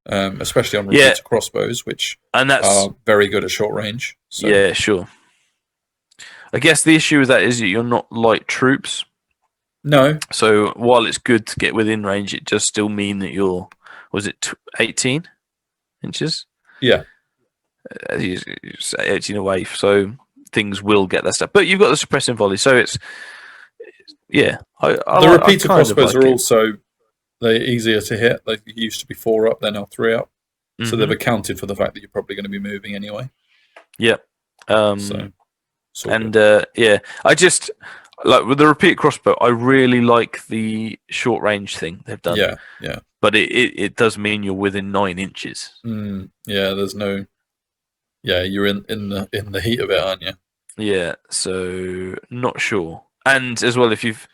Especially on repeater crossbows, which are very good at short range. So. Yeah, sure. I guess the issue with that is that you're not light troops. No. So while it's good to get within range, it does still mean that you're, was it 18 inches? Yeah. 18 away, so things will get that stuff. But you've got the suppressing volley, so it's yeah. The repeater crossbows are also they're easier to hit. They used to be 4 up, they're now 3 up. So they've accounted for the fact that you're probably going to be moving anyway. Yep. So, yeah, I just like with the repeat crossbow. I really like the short range thing they've done. Yeah. But it does mean you're within 9 inches. Yeah, there's no. Yeah, you're in the heat of it, aren't you? Yeah, so not sure. And as well, if you've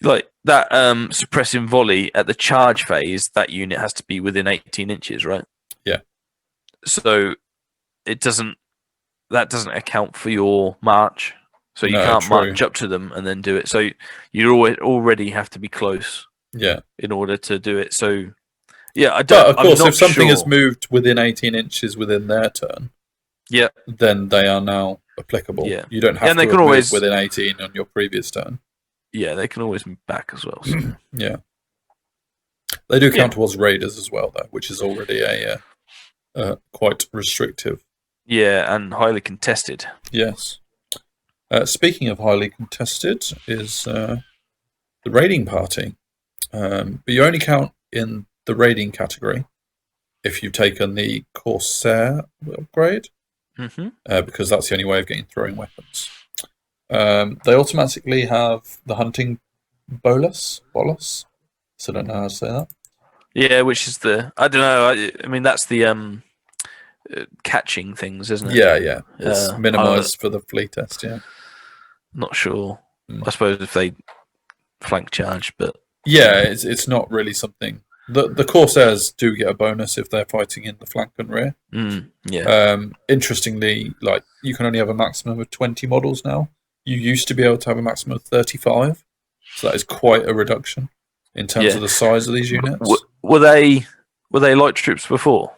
like that suppressing volley at the charge phase, that unit has to be within 18 inches, right? Yeah. So that doesn't account for your march. So you can't march up to them and then do it. So you already have to be close. Yeah. In order to do it. So yeah, But of course, if something has moved within 18 inches within their turn, then they are now applicable. Yeah. You don't have to move within 18 on your previous turn. Yeah, they can always move back as well. So. Yeah. They do count towards raiders as well, though, which is already a quite restrictive. Yeah, and highly contested. Yes. Speaking of highly contested, is the raiding party. But you only count in the raiding category if you've taken the Corsair upgrade, because that's the only way of getting throwing weapons. They automatically have the hunting bolus. So I don't know how to say that. Yeah, which is I don't know. I mean, that's the catching things, isn't it? Yeah. It's minimised for the flea test. Yeah. Not sure. I suppose if they flank charge, but yeah, it's not really something. The Corsairs do get a bonus if they're fighting in the flank and rear. Interestingly, like you can only have a maximum of 20 models now. You used to be able to have a maximum of 35, so that is quite a reduction in terms of the size of these units. Were they light troops before?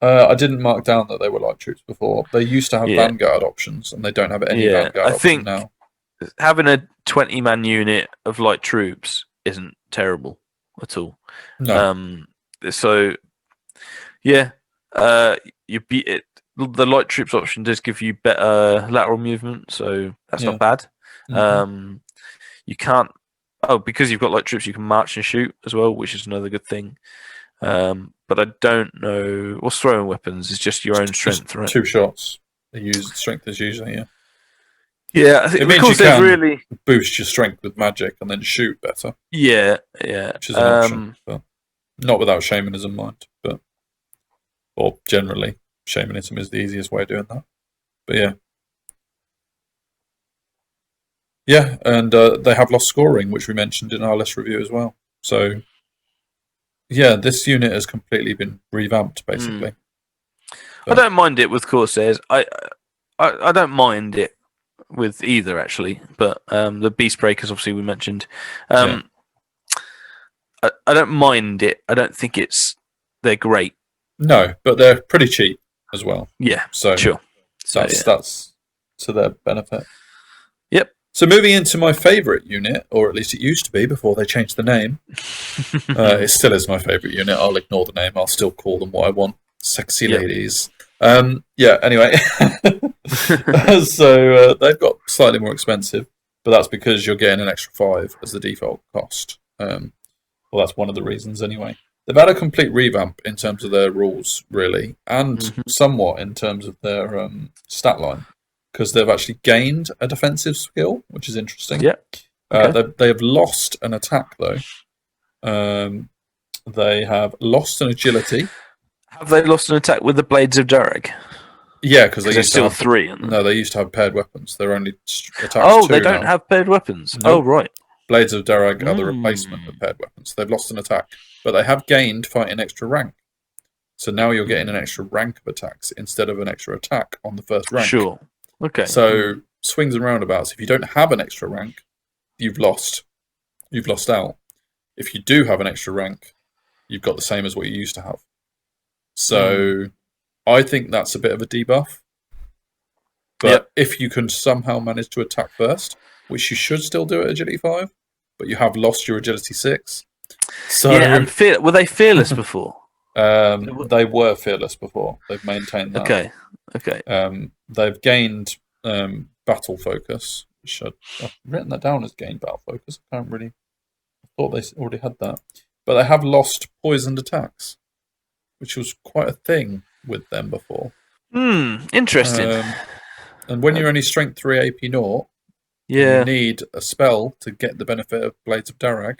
I didn't mark down that they were light troops before. They used to have Vanguard options, and they don't have any Vanguard options now. Having a 20-man unit of light troops isn't terrible at all. No. So, yeah, you beat it. The light troops option does give you better lateral movement, so that's not bad. You can't. Oh, because you've got light troops, you can march and shoot as well, which is another good thing. But I don't know. What's throwing weapons? It's just your own strength, right? 2 shots. They use strength as usually, Yeah, I think it means you can really boost your strength with magic and then shoot better. Yeah. Which is an option, but not without shamanism mind. Or generally, shamanism is the easiest way of doing that. But yeah. Yeah, and they have lost scoring, which we mentioned in our list review as well. So, yeah, this unit has completely been revamped, basically. I don't mind it with Corsairs. I don't mind it with either, actually. But the Beast Breakers, obviously, we mentioned. I don't mind it. I don't think they're great. No, but they're pretty cheap as well. Yeah, so sure. That's to their benefit. Yep. So moving into my favourite unit, or at least it used to be before they changed the name. It still is my favourite unit. I'll ignore the name. I'll still call them what I want. Sexy ladies. Anyway. So they've got slightly more expensive, but that's because you're getting an extra 5 as the default cost. Well, that's one of the reasons anyway. They've had a complete revamp in terms of their rules, really, and somewhat in terms of their stat line, because they've actually gained a defensive skill, which is interesting. Yeah. Okay. They have lost an attack, though. They have lost an agility. Have they lost an attack with the Blades of Durag? Yeah, because they used still to have 3. Aren't they? No, they used to have paired weapons. They're only attacks 2 Oh, they don't have paired weapons. Nope. Oh, right. Blades of Durag are the replacement of paired weapons. They've lost an attack, but they have gained fighting extra rank. So now you're getting an extra rank of attacks instead of an extra attack on the first rank. Sure. Okay. So swings and roundabouts. If you don't have an extra rank, you've lost. You've lost out. If you do have an extra rank, you've got the same as what you used to have. So I think that's a bit of a debuff. But if you can somehow manage to attack first, which you should still do at agility 5, but you have lost your agility 6. So and were they fearless before? They were fearless before. They've maintained that. Okay. They've gained battle focus. I've written that down as gained battle focus. I can't really. I thought they already had that, but they have lost poisoned attacks, which was quite a thing with them before. Interesting. And when you're only strength 3 AP 0, you need a spell to get the benefit of Blades of Darag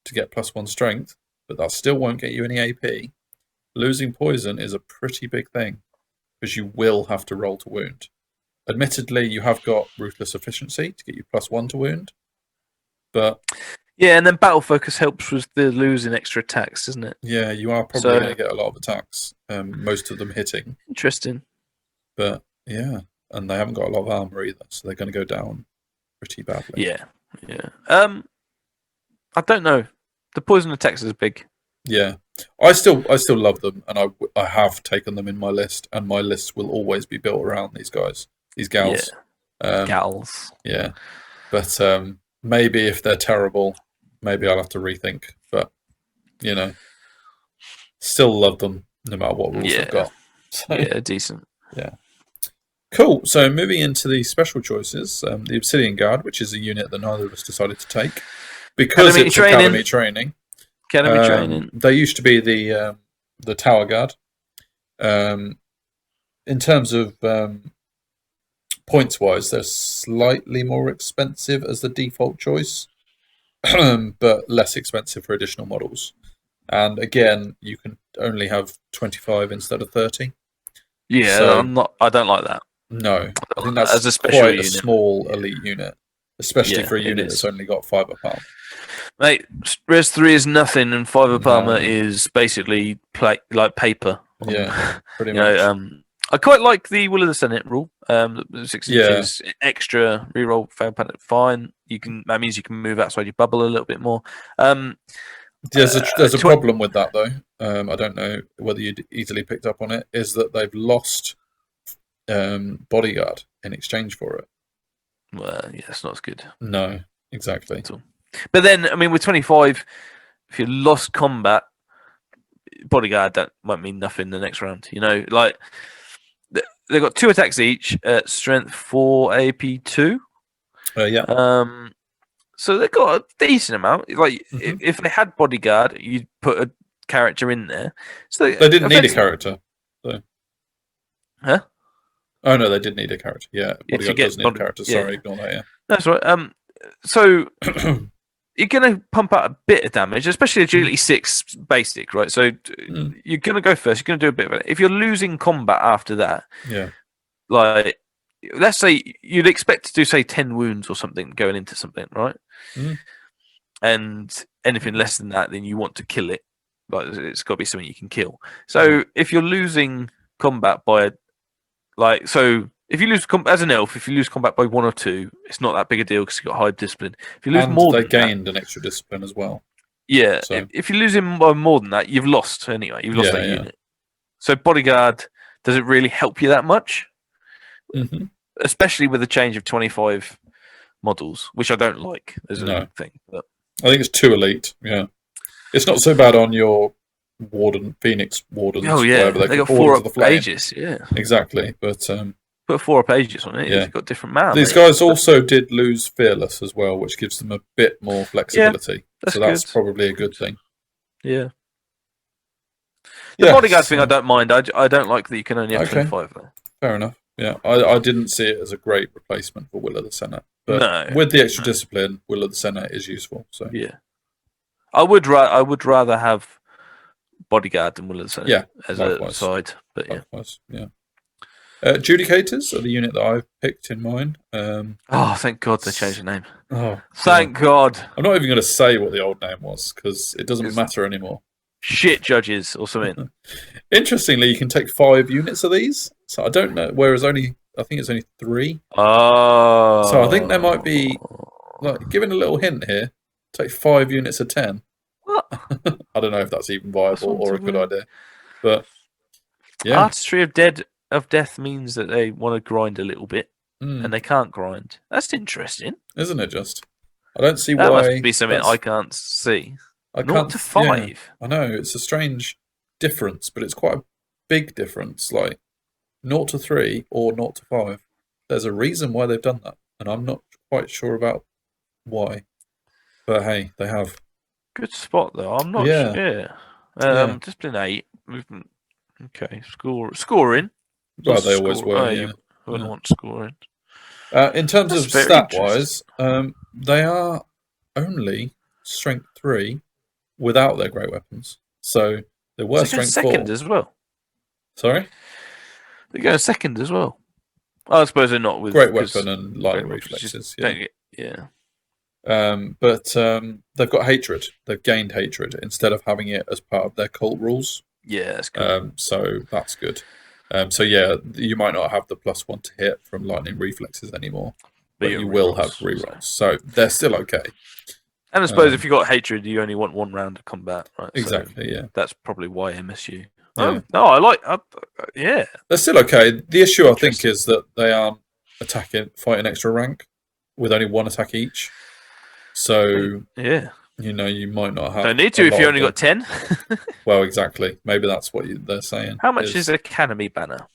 to get +1 strength, but that still won't get you any AP. Losing poison is a pretty big thing because you will have to roll to wound. Admittedly, you have got Ruthless Efficiency to get you +1 to wound, but and then battle focus helps with the losing extra attacks, doesn't it? Yeah, you are probably going to get a lot of attacks, most of them hitting. Interesting. But yeah, and they haven't got a lot of armor either, so they're going to go down pretty badly. Yeah. I don't know. The poison attacks is big. Yeah, I still love them, and I have taken them in my list, and my list will always be built around these guys, these gals. Gals. Yeah, but maybe if they're terrible, maybe I'll have to rethink. But still love them no matter what rules they've got. So, decent. Yeah. Cool. So moving into the special choices, the Obsidian Guard, which is a unit that neither of us decided to take because it's Academy Training. Academy Training. They used to be the Tower Guard. In terms of points wise, they're slightly more expensive as the default choice, but less expensive for additional models. And again, you can only have 25 instead of 30. Yeah, so, I don't like that. No, I think that's as a special quite unit. A small elite unit, especially for a unit that's only got 5 up armor. Mate, Res 3 is nothing, and 5 up armor is basically like paper. Yeah, pretty much. I quite like the Will of the Senate rule. 6 inches extra reroll fail pattern. Fine. That means you can move outside your bubble a little bit more. There's a problem with that though. I don't know whether you'd easily picked up on it. Is that they've lost bodyguard in exchange for it? Well, yeah, that's not as good. No, exactly. But then, I mean, with 25, if you lost combat, bodyguard, that won't mean nothing the next round. Like they've got 2 attacks each at strength 4 AP 2. So they've got a decent amount. Like if they had bodyguard, you'd put a character in there. So they didn't need a character. So. Huh? Oh no, they did need a character. Yeah, bodyguard does need a character. Sorry, ignore that. Yeah, that's right. So you're going to pump out a bit of damage, especially agility 6 basic, right? So you're going to go first. You're going to do a bit of it. If you're losing combat after that, like let's say you'd expect to do say 10 wounds or something going into something, right? And anything less than that, then you want to kill it. Like it's got to be something you can kill. So if you're losing combat by if you lose as an elf, if you lose combat by 1 or 2, it's not that big a deal because you've got high discipline. If you lose more, they gained an extra discipline as well. Yeah, so. If you lose him by more than that, you've lost anyway. You've lost that unit. So bodyguard doesn't really help you that much, especially with the change of 25 models, which I don't like as a thing. But I think it's too elite. Yeah, it's not so bad on your Phoenix Wardens. Oh yeah, they got 4 up pages. Yeah, exactly. But put 4 up pages on it. Yeah, you've got different mana. These guys also did lose Fearless as well, which gives them a bit more flexibility. So that's probably a good thing. Yeah. The bodyguard thing I don't mind. I don't like that you can only have 25 though. Fair enough. Yeah, I didn't see it as a great replacement for Will of the Senate. But with the extra discipline, Will of the Senate is useful. So yeah, I would rather have bodyguard than Will of the Senate as a side. But yeah. Adjudicators are the unit that I've picked in mine. Thank God they changed the name. Oh, thank God. I'm not even going to say what the old name was because it doesn't matter anymore. Shit judges or something. Interestingly, you can take 5 units of these. So I don't know. Whereas I think it's only 3. Oh. So I think there might be giving a little hint here. Take 5 units of 10. What? I don't know if that's even viable or a good idea. But yeah. Artistry of Death means that they want to grind a little bit. and they can't grind. That's interesting, isn't it? Just I don't see that why. must be something I can't see. I 0 can't. to 5. Yeah, I know it's a strange difference, but it's quite a big difference. Like 0 to 3 or 0 to 5. There's a reason why they've done that, and I'm not quite sure about why. But hey, they have. Good spot though. I'm not Yeah. sure. Yeah. Discipline 8. Movement. Okay. Scoring. Well, they always were. You wouldn't want scoring. In terms That's of very stat wise, they are only strength 3 without their great weapons. So they were strength 4. Second as well. Sorry? They go second as well. I suppose they're not with great weapon and lightning reflexes. Yeah. But they've got hatred. They've gained hatred instead of having it as part of their cult rules. Yeah, that's good. So that's good. So yeah, you might not have the +1 to hit from lightning reflexes anymore, but you will have rerolls. So they're still okay. And I suppose if you got hatred, you only want 1 round of combat, right? Exactly. So yeah. That's probably why MSU. Yeah. No, I like. Yeah. They're still okay. The issue I think is that they aren't fighting extra rank with only 1 attack each. So yeah. You might not have. Don't need to if you only got 10. Well, exactly. Maybe that's what they're saying. How much is Academy Banner?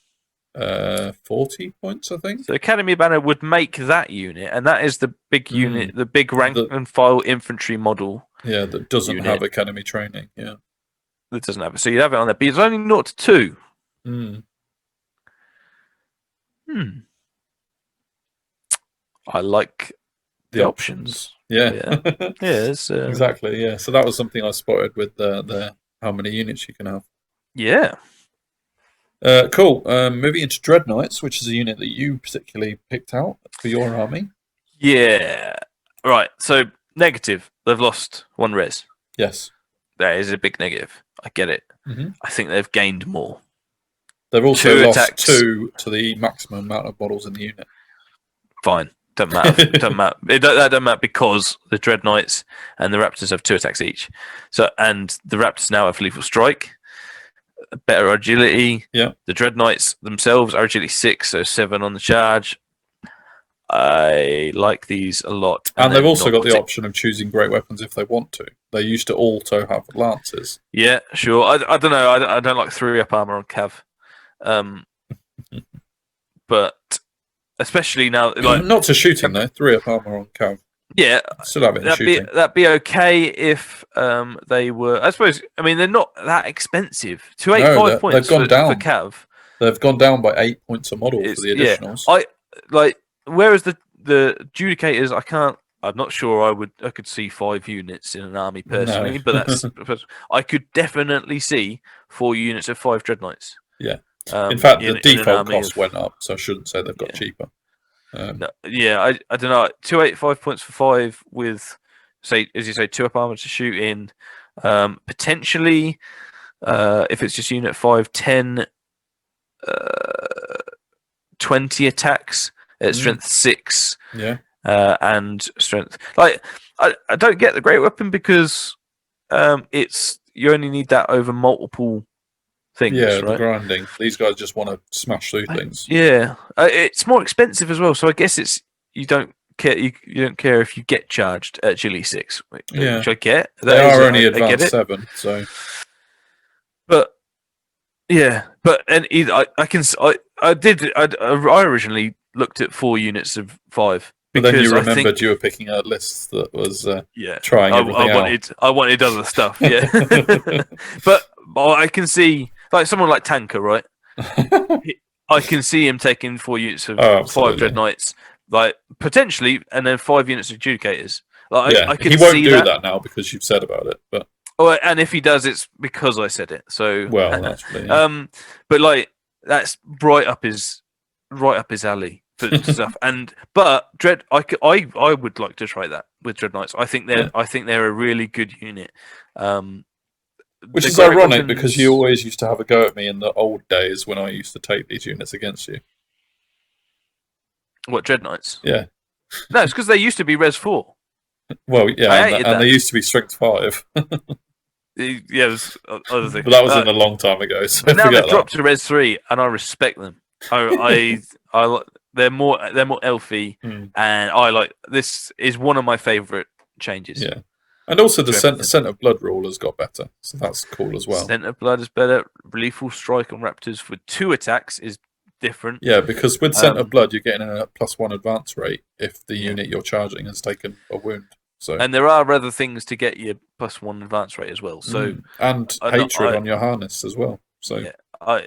40 points, I think. So Academy Banner would make that unit, and that is the big unit, the big rank and file infantry model. Yeah, that doesn't have Academy training. Yeah, that doesn't have it. So you'd have it on there, but it's only 0 to 2. I like the options. Yeah. Exactly. Yeah. So that was something I spotted with the how many units you can have. Yeah. Cool. Moving into Dreadnoughts, which is a unit that you particularly picked out for your army. Yeah. Right. So negative. They've lost 1 res. Yes. That is a big negative. I get it. I think they've gained more. They've also lost 2 to the maximum amount of models in the unit. Fine. Doesn't matter. Doesn't matter. That doesn't matter because the Dreadnoughts and the Raptors have 2 attacks each. So and the Raptors now have lethal strike, better agility. Yeah. The Dreadnoughts themselves are agility 6, so 7 on the charge. I like these a lot. And they've also got the option of choosing great weapons if they want to. They used to also have lances. Yeah, sure. I don't know. I don't like 3-up armor on Cav. But especially now, like not to shooting though. 3-up armor on Cav. Yeah, still have it in shooting. That'd be okay if they were. I suppose. I mean, they're not that expensive. 285 points they've gone down. for Cav. They've gone down by 8 points a model for the additionals. Yeah. I like. Whereas the Judicators, I'm not sure I could see 5 units in an army personally, but that's I could definitely see 4 units of 5 Dreadnoughts. Yeah. In fact, the default cost went up, so I shouldn't say they've got cheaper. No, yeah, I don't know. 285 points for 5 with, say, as you say, 2-up armor to shoot in. Potentially, if it's just unit 5, 10, 20 attacks at strength 6. Yeah. And strength. Like, I don't get the great weapon because you only need that over multiple things. Yeah, right? The grinding. These guys just want to smash through things. Yeah, it's more expensive as well. So I guess you don't care. You don't care if you get charged at agility 6, which I get. They are only advanced 7, so. But yeah, I originally looked at 4 units of 5. But then you remembered you were picking a list that was trying everything out. I wanted other stuff, yeah. But I can see, like someone like Tanker, right? I can see him taking 4 units of 5 Dreadnoughts, like potentially, and then 5 units of Judicators. Like, I can he won't do that now because you've said about it. But and if he does, it's because I said it. So naturally, yeah. But like that's right up his alley. For stuff but I would like to try that with Dreadnoughts. I think they're a really good unit. Which is ironic because you always used to have a go at me in the old days when I used to take these units against you. What, Dreadnoughts? Yeah. No, it's because they used to be Res 4. Well, yeah, and they used to be Strength 5. Yeah, there's other things. But that was in a long time ago. So now they've dropped to Res 3, and I respect them. I they're more elfy, and I like this is one of my favourite changes. Yeah, and also the scent of blood rule has got better, so that's cool as well. Scent of blood is better. Lethal strike on raptors with 2 attacks is different. Yeah, because with scent of blood, you're getting a +1 advance rate if the unit you're charging has taken a wound. So, and there are other things to get you +1 advance rate as well. So and hatred on your harness as well. So I'm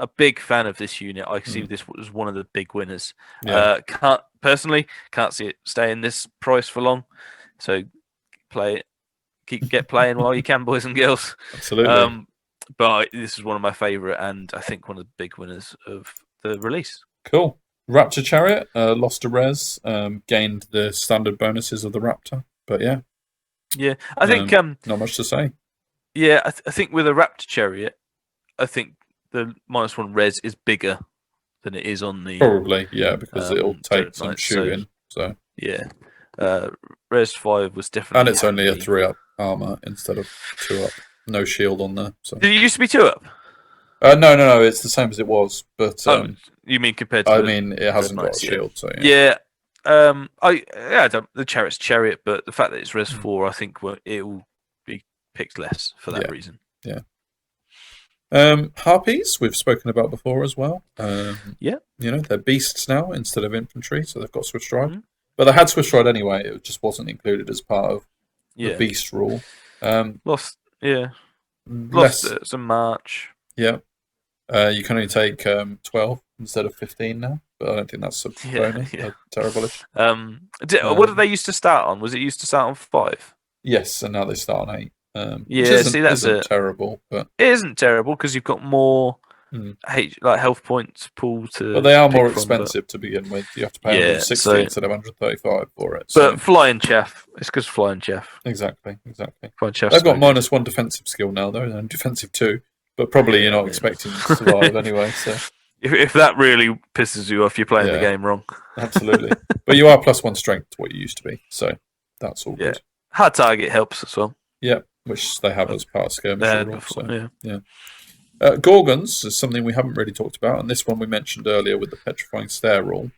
a big fan of this unit. I see this was one of the big winners. Yeah. Can't see it staying this price for long. So play it, get playing while you can, boys and girls. Absolutely. But this is one of my favourite, and I think one of the big winners of the release. Cool. Rapture Chariot lost a res, gained the standard bonuses of the Raptor, but yeah, I think not much to say. Yeah, I think with a Rapture Chariot, I think the -1 res is bigger than it is on the probably because it'll take some shooting. So yeah, res 5 was definitely, and it's only a 3-up armor instead of 2-up. No shield on there. So did it used to be 2-up? No, it's the same as it was, but you mean compared to? It hasn't got a shield, so the Chariot's Chariot, but the fact that it's res 4, I think it will be picked less for that reason. Yeah. Harpies we've spoken about before as well. They're beasts now instead of infantry, so they've got Swift Stride. But they had Swift Stride anyway; it just wasn't included as part of the beast rule. Lost some March. Yeah. You can only take 12 instead of 15 now, but I don't think that's a bonus. Terrible-ish. What did they used to start on? Was it used to start on 5? Yes, and now they start on 8. That's terrible, but it isn't terrible because you've got more health points pool to. But they are more expensive to begin with. You have to pay 160 instead of 135 for it. So. But flying chaff, it's because flying chaff. Exactly. Flying chaff. They've got -1 defensive skill now though, and defensive 2. But probably you're not expecting to survive anyway. So if that really pisses you off, you're playing the game wrong. Absolutely. But you are +1 strength to what you used to be, so that's all good. Hard target helps as well. Yeah, which they have as part of skirmish rules. Gorgonz is something we haven't really talked about, and this one we mentioned earlier with the petrifying stare rule.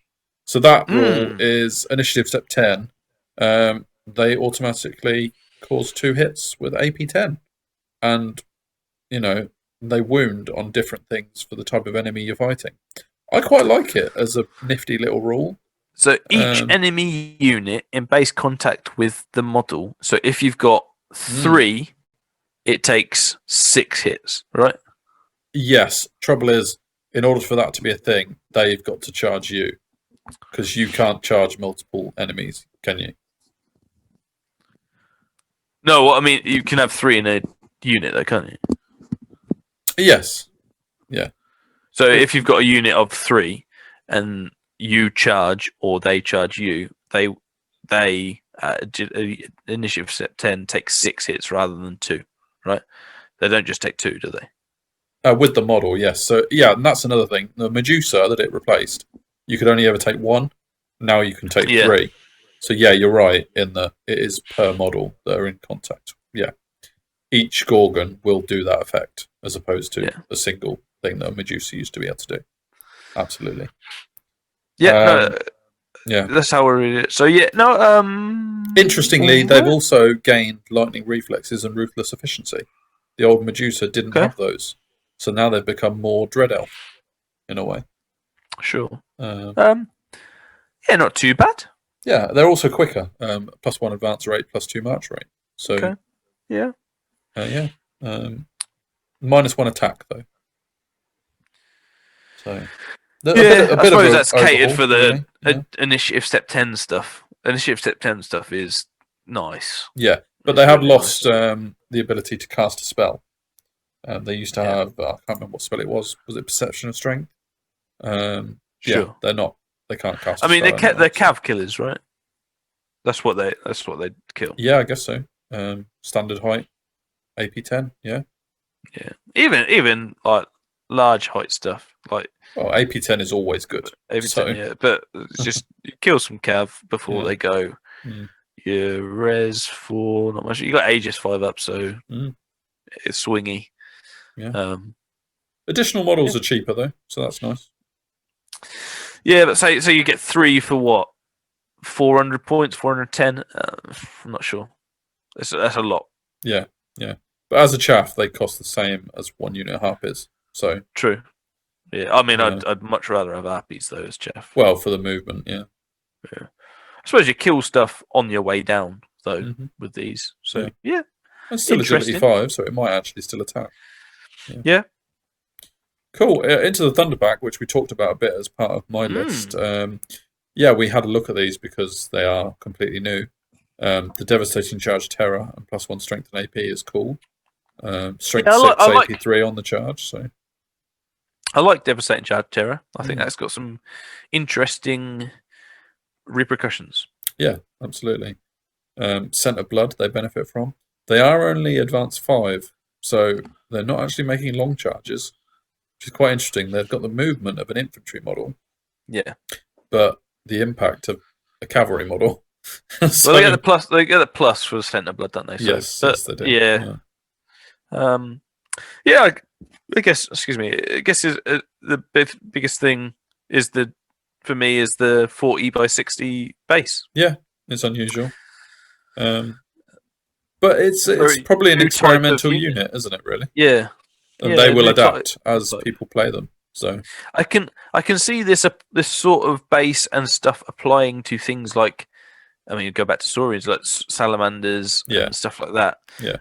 So that rule is initiative step 10. They automatically cause 2 hits with AP 10, and they wound on different things for the type of enemy you're fighting. I quite like it as a nifty little rule. So each enemy unit in base contact with the model. So if you've got 3, it takes 6 hits, right? Yes. Trouble is, in order for that to be a thing, they've got to charge you. Because you can't charge multiple enemies, can you? No, I mean, you can have 3 in a unit, though, can't you? Yes. Yeah. So if you've got a unit of 3 and you charge or they charge you, they initiative step 10 takes 6 hits rather than 2, right? They don't just take 2, do they? With the model, yes. So and that's another thing. The Medusa that it replaced, you could only ever take 1. Now you can take 3. So you're right in it is per model that are in contact. Yeah. Each Gorgon will do that effect as opposed to a single thing that a Medusa used to be able to do. Absolutely. That's how we read it. So interestingly, they've also gained lightning reflexes and ruthless efficiency. The old Medusa didn't have those, so now they've become more Dread Elf in a way. Sure. Not too bad. Yeah, they're also quicker. +1 advance rate, +2 march rate. So -1 attack though. So. I suppose that's catered for the initiative step 10 stuff. Initiative step 10 stuff is nice. Yeah, but they have lost the ability to cast a spell. They used to have, I can't remember what spell it was. Was it Perception of Strength? Sure. Yeah, they're not. They can't cast. I mean, they're cav killers, right? That's what they kill. Yeah, I guess so. Standard height, AP 10. Yeah. Yeah. Even like large height stuff like. Well, AP 10 is always good. AP 10, but it's just you kill some cav before they go. Your res 4, not much. You got Aegis 5 up, so it's swingy. Yeah. Additional models are cheaper though, so that's nice. Yeah, but so you get 3 for what? 400 points, 410. I'm not sure. That's a lot. Yeah, yeah. But as a chaff, they cost the same as 1 unit Harpies. So true. Yeah, I mean, Yeah. I'd much rather have Harpies though as Jeff. well, for the movement, yeah. Yeah. I suppose you kill stuff on your way down though with these. So yeah. It's still agility Interesting. 5, so it might actually still attack. Yeah. Cool. Into the Thunderpack, which we talked about a bit as part of my list. Yeah, we had a look at these because they are completely new. The Devastating Charge Terror and +1 Strength and AP is cool. Strength 6, AP 3 on the charge. So I like Devastating Charge Terror. I think that's got some interesting repercussions. Yeah, absolutely. Scent of Blood they benefit from. They are only advanced 5, so they're not actually making long charges, which is quite interesting. They've got the movement of an infantry model. Yeah. But the impact of a cavalry model. So, well, they get the plus. They get the plus for the Scent of Blood, don't they? So, yes, yes, they do. Yeah. Yeah. I guess. Excuse me. I guess the biggest thing is for me is the 40 by 60 base. Yeah, it's unusual. But it's probably an experimental unit, isn't it? Really. Yeah. And they will adapt as people play them. So I can see this sort of base and stuff applying to things like, I mean, you go back to stories like salamanders and stuff like that. Yeah.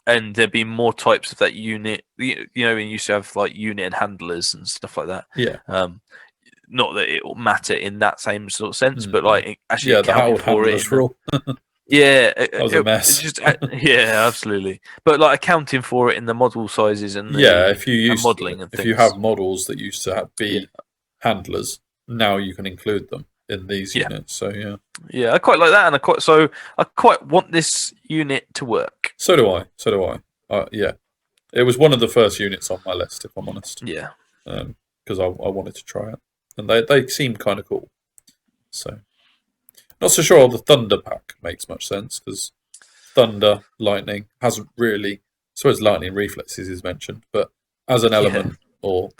And there'd be more types of that unit. You know, we used to have like unit and handlers and stuff like that. Yeah. Not that it will matter in that same sort of sense, but like actually accounting for it. Rule. Yeah, that was a mess. Yeah, absolutely. But like accounting for it in the model sizes and if you use modeling and things. If you have models that used to be handlers, now you can include them in these units. So I quite like that, and I quite want this unit to work. So do I. Yeah, it was one of the first units on my list, if I'm honest. Yeah, because I wanted to try it, and they seemed kind of cool. So. Not so sure the Thunder pack makes much sense because Thunder, Lightning hasn't really. I suppose Lightning Reflexes is mentioned, but as an element or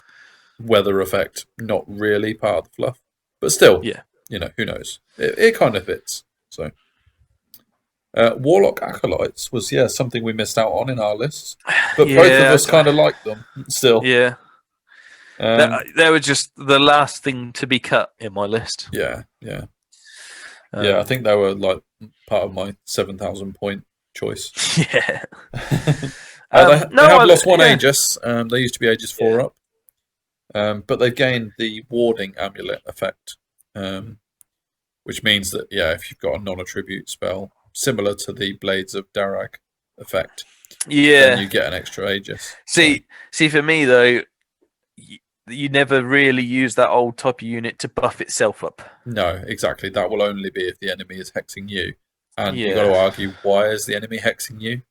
weather effect, not really part of the fluff. But still, who knows? It kind of fits. So, Warlock Acolytes was something we missed out on in our lists, but both of us kind of liked them still. Yeah, they were just the last thing to be cut in my list. Yeah. I think they were like part of my 7,000 point choice. Yeah. They have lost one Aegis. They used to be Aegis 4 up. But they've gained the Warding Amulet effect, which means that, if you've got a non-attribute spell, similar to the Blades of Darag effect, then you get an extra Aegis. See, for me, though, you never really use that old type of unit to buff itself up. No, exactly. That will only be if the enemy is hexing you. And you've got to argue, why is the enemy hexing you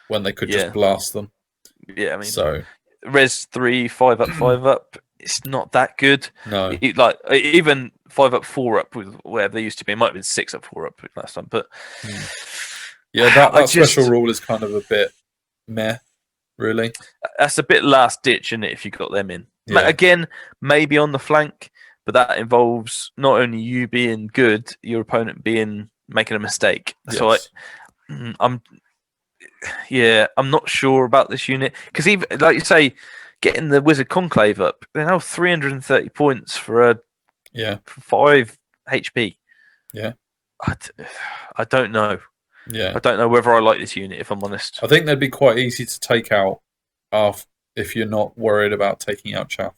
when they could just blast them? Yeah, I mean, Res 3, 5 up, 5 up, it's not that good. No. Even 5 up, 4 up, with whatever they used to be. It might have been 6 up, 4 up last time. But that special rule is kind of a bit meh, really. That's a bit last ditch, isn't it, if you got them in? Yeah. Again, maybe on the flank, but that involves not only you being good, your opponent making a mistake. Yes. So I'm not sure about this unit because even like you say, getting the Wizard Conclave up, they're now 330 points for 5 HP. Yeah, I don't know. Yeah, I don't know whether I like this unit, if I'm honest. I think they'd be quite easy to take out if you're not worried about taking out chaff.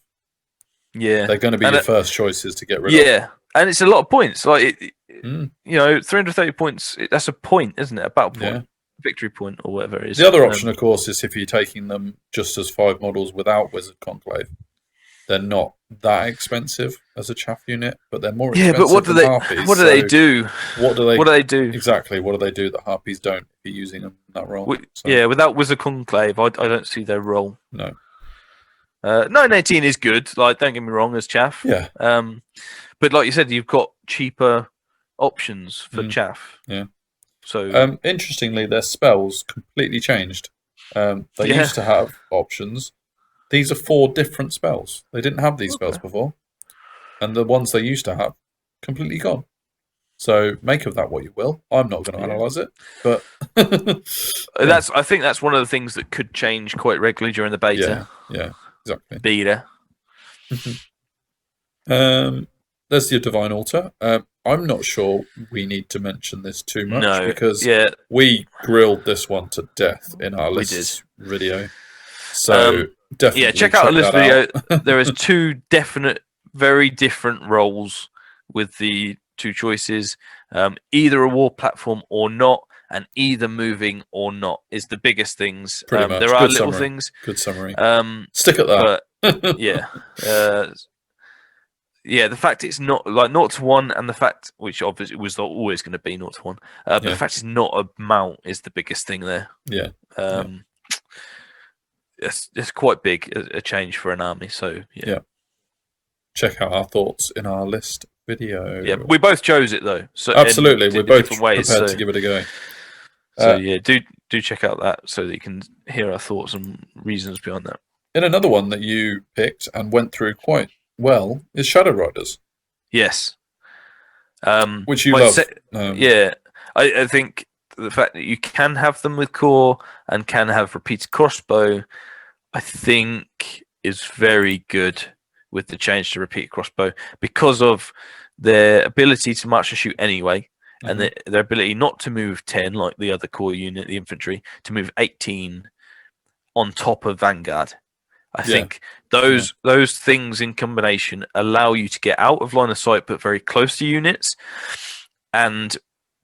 Yeah, they're going to be your first choices to get rid of. Yeah, and it's a lot of points. Like 330 points. That's a point, isn't it? About a point, victory point, or whatever it is. The other option, of course, is if you're taking them just as 5 models without Wizard Conclave. They're not that expensive as a chaff unit, but they're more expensive but what do they? Harpies, what do they do? What do they do? Exactly. What do they do that Harpies don't if you're using them in that role? Yeah, without Wizard Conclave, I don't see their role. No. 918 is good. Like, don't get me wrong, as chaff. Yeah. But like you said, you've got cheaper options for chaff. Yeah. So interestingly, their spells completely changed. They used to have options. These are 4 different spells. They didn't have these spells before. and the ones they used to have completely gone. So make of that what you will. I'm not going to analyze it, but I think that's one of the things that could change quite regularly during the beta. Yeah, exactly. Beta. There's your Divine Altar. I'm not sure we need to mention this too much because we grilled this one to death in our lists video. So definitely check out our list video. There is 2 definite, very different roles with the 2 choices. Either a war platform or not, and either moving or not is the biggest things. Pretty much. There are Good little summary. things. Good summary. Stick at that. But the fact it's not like 0 to 1, and the fact, which obviously was always going to be 0 to 1, but the fact it's not a mount is the biggest thing there. Yeah. It's quite big a change for an army. So yeah. Check out our thoughts in our list video. Yeah, we both chose it though. So absolutely, we're both prepared to give it a go. So do check out that so that you can hear our thoughts and reasons behind that. In another one that you picked and went through quite well is Shadow Riders. Yes. Which you love. I think the fact that you can have them with core and can have repeated crossbow, I think is very good with the change to repeated crossbow because of their ability to march and shoot anyway, and their ability not to move 10 like the other core unit, the infantry, to move 18 on top of Vanguard. I think those things in combination allow you to get out of line of sight but very close to units, and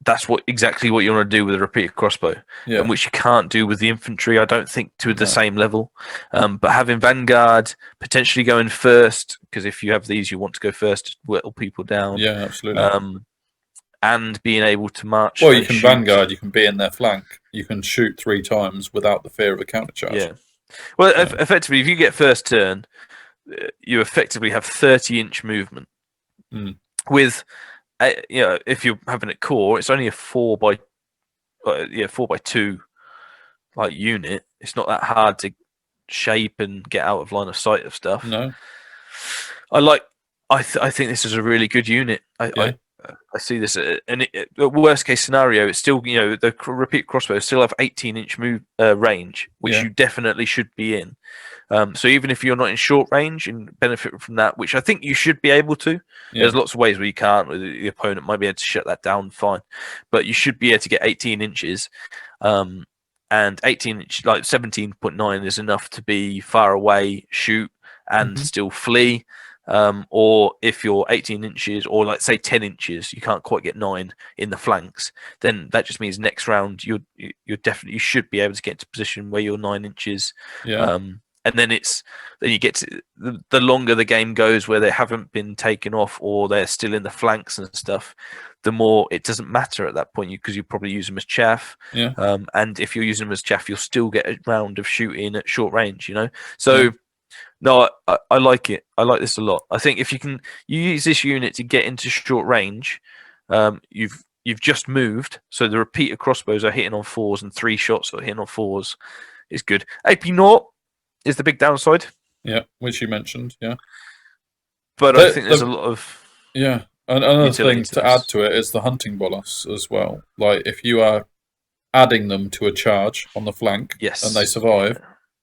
that's exactly what you want to do with a repeated crossbow, which you can't do with the infantry, I don't think, to the same level. But having Vanguard potentially going first, because if you have these, you want to go first to whittle people down. Yeah, absolutely. And being able to march. Well, you can Vanguard, you can be in their flank, you can shoot 3 times without the fear of a countercharge. Yeah. Well, effectively, if you get first turn, you effectively have 30-inch movement. With, if you're having it core, it's only a 4 by 2 like unit. It's not that hard to shape and get out of line of sight of stuff. No. I think this is a really good unit. I see this, and the worst case scenario, it's still the repeat crossbows still have 18-inch move range, which you definitely should be in. So even if you're not in short range and benefit from that, which I think you should be able to, there's lots of ways where you can't. The opponent might be able to shut that down, fine, but you should be able to get 18 inches. And 18 inch, like 17.9, is enough to be far away, shoot, and still flee. Or if you're 18 inches or like say 10 inches, you can't quite get 9 in the flanks, then that just means next round you should be able to get to a position where you're 9 inches. And then you get to the longer the game goes where they haven't been taken off or they're still in the flanks and stuff, the more it doesn't matter at that point because you probably use them as chaff. And if you're using them as chaff, you'll still get a round of shooting at short range, So no, I like it. I like this a lot. I think if you use this unit to get into short range, you've just moved. So the repeater crossbows are hitting on 4s and 3 shots are hitting on 4s. Is good. AP naught is the big downside. Yeah, which you mentioned. Yeah, but I think there's a lot of Another thing to add to it is the hunting bolus as well. Like if you are adding them to a charge on the flank, and they survive.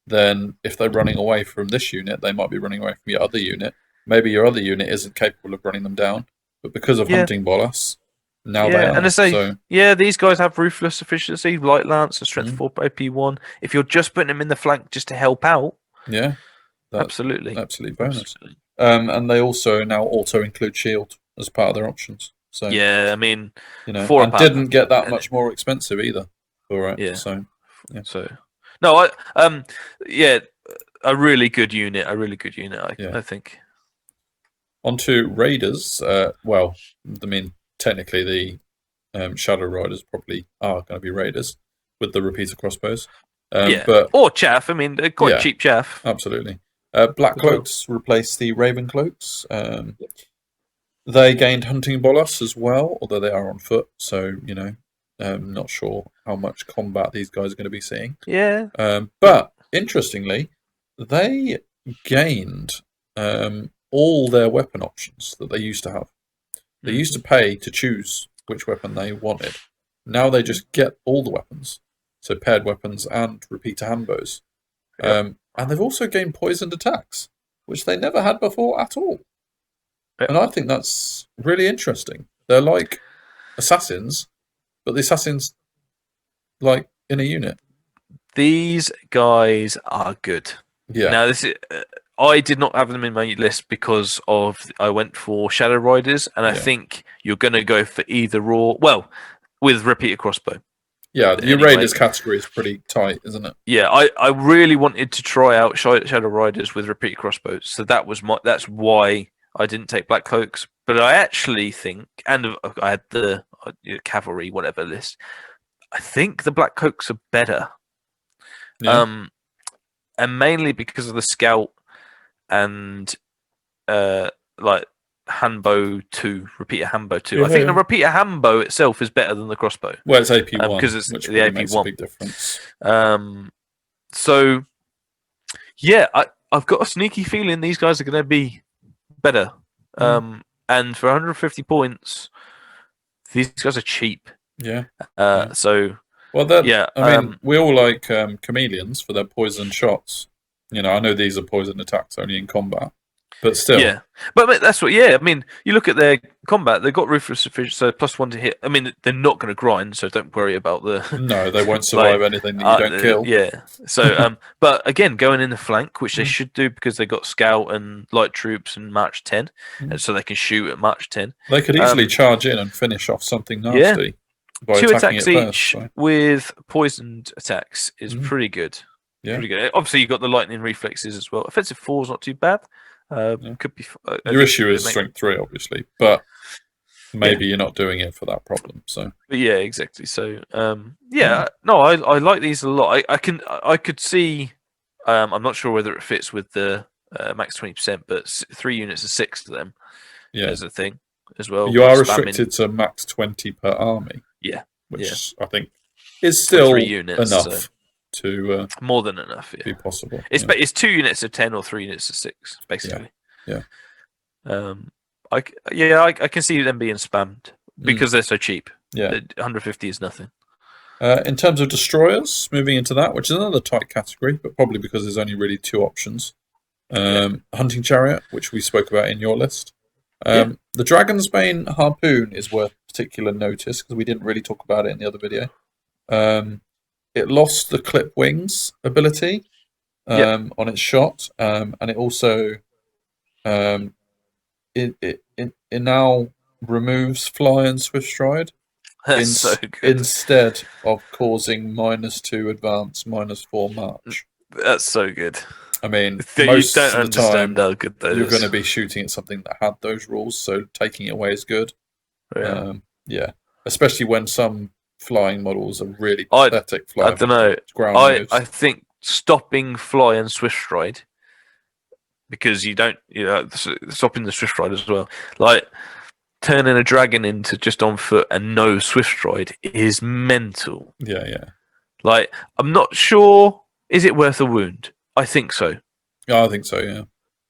Then if they're running away from this unit, they might be running away from your other unit. Maybe your other unit isn't capable of running them down, but because of hunting bolus, now they are. And I say, these guys have ruthless efficiency, light lance, and strength 4 AP1. If you're just putting them in the flank just to help out, absolutely, absolute bonus. Absolutely. And they also now auto include shield as part of their options. So I mean, and didn't get that much more expensive either. All right, so. No, a really good unit. I think. On to Raiders. Technically the Shadow Riders probably are going to be Raiders with the repeater crossbows. But or chaff. I mean, they're quite cheap chaff. Absolutely. Black Cloaks replace the Raven Cloaks. They gained hunting bolus as well, although they are on foot. So not sure how much combat these guys are going to be seeing. Yeah. But interestingly, they gained all their weapon options that they used to have. They used to pay to choose which weapon they wanted. Now they just get all the weapons, so paired weapons and repeater handbows. Yep. And they've also gained poisoned attacks, which they never had before at all. Yep. And I think that's really interesting. They're like assassins, but the assassins like in a unit. These guys are good. Yeah. Now this is. I did not have them in my list because I went for Shadow Riders, and I think you're going to go for either or. Well, with repeater crossbow. Yeah, the Raiders category is pretty tight, isn't it? Yeah, I really wanted to try out Shadow Riders with repeater crossbows, so that's why I didn't take Black Cloaks. But I actually think, and I had the cavalry whatever list. I think the Black Cloaks are better. Yeah. And mainly because of the scout. And like Handbow 2, repeater Handbow 2. I think the repeater Handbow itself is better than the crossbow. Well, it's AP1 because it's which the AP1. makes a big difference. So yeah, I've got a sneaky feeling these guys are going to be better. And for 150 points, these guys are cheap. Yeah. So well, I mean, we all like chameleons for their poison shots. You know, I know these are poison attacks only in combat, but still. Yeah, but that's what. Yeah, I mean, you look at their combat; they've got ruthless sufficient, so +1 to hit. I mean, they're not going to grind, so don't worry about the. No, they won't survive anything that you don't kill. Yeah. So, but again, going in the flank, which they should do because they got scout and light troops and March 10, and so they can shoot at March 10. They could easily charge in and finish off something nasty. By 2 attacking attacks it each first, with poisoned attacks is pretty good. Yeah. Pretty good. Obviously, you've got the lightning reflexes as well. Offensive 4 is not too bad. Could be. Your issue is strength 3, obviously, but maybe you're not doing it for that problem. So. But yeah, exactly. So no, I like these a lot. I could see. I'm not sure whether it fits with the max 20%, but 3 units of 6 to them. Yeah, is a thing as well. You are restricted to max 20 per army. Yeah, which I think is still 3 units, enough. So. To more than enough, be possible. It's 2 units of 10 or 3 units of 6, basically. Yeah. I can see them being spammed because they're so cheap. Yeah, 150 is nothing. In terms of destroyers, moving into that, which is another tight category, but probably because there's only really 2 options. Hunting Chariot, which we spoke about in your list. The Dragon's Bane Harpoon is worth particular notice because we didn't really talk about it in the other video. It lost the clip wings ability on its shot, and it also it now removes fly and swift stride so good. Instead of causing -2 advance, -4 march. That's so good. I mean, you most don't of the time how good that you're is. going to be shooting at something that had those rules, so taking it away is good. Especially when some flying models are really pathetic. I don't know. I think stopping fly and swift stride, because you don't, stopping the swift stride as well. Like turning a dragon into just on foot and no swift stride is mental. Yeah. Like I'm not sure. Is it worth a wound? I think so. Yeah, I think so. Yeah.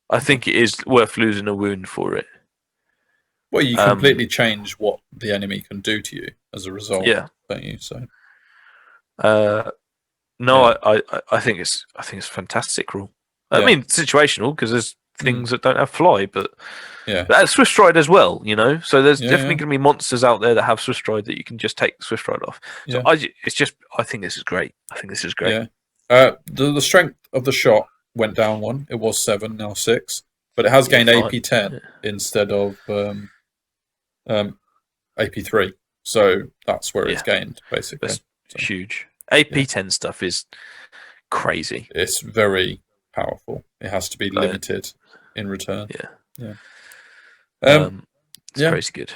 I think it is worth losing a wound for it. Well, you completely change what the enemy can do to you as a result. Yeah. Don't you? So. No, I think it's a fantastic rule. I mean, situational because there's things that don't have fly, but swift stride as well. So there's definitely going to be monsters out there that have swift stride that you can just take the swift stride off. So I think this is great. Yeah. The strength of the shot went down 1. It was 7, now 6, but it has gained AP 10 instead of AP 3. So that's where it's gained, basically. That's huge. AP 10 stuff is crazy. It's very powerful. It has to be limited in return. It's crazy good.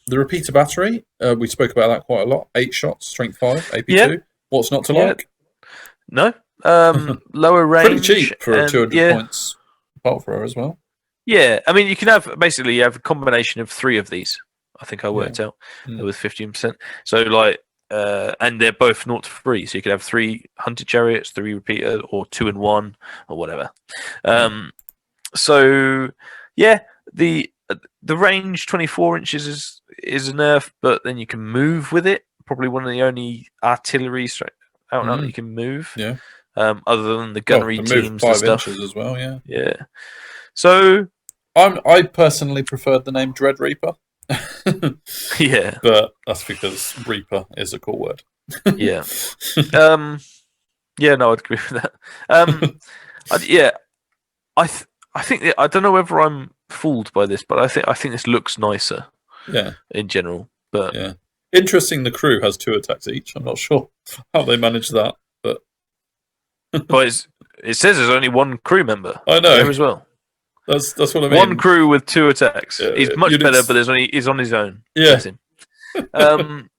The repeater battery, we spoke about that quite a lot. 8 shots, strength 5, AP 2. What's not to like? No. Lower range. Pretty cheap for 200 points bolt thrower as well. Yeah, I mean, you can have you have a combination of 3 of these. I think I worked out with 15%. So and they're both 0 to 3. So you could have 3 hunted chariots, 3 repeater, or 2 and 1, or whatever. So Yeah, the range 24 inches is a nerf, but then you can move with it. Probably one of the only artillery out that you can move. Yeah. Other than the gunnery teams and 5 stuff. inches as well. Yeah. Yeah. So I personally preferred the name Dread Reaper. yeah, but that's because Reaper is a cool word. Yeah. Yeah, no, I'd agree with that. I think I don't know whether I'm fooled by this, but I think this looks nicer. Yeah. In general, but yeah, interesting. The crew has 2 attacks each. I'm not sure how they managed that, but it says there's only one crew member. I know there as well. That's what I mean. One crew with 2 attacks. He's much better, but he's on his own. Yeah.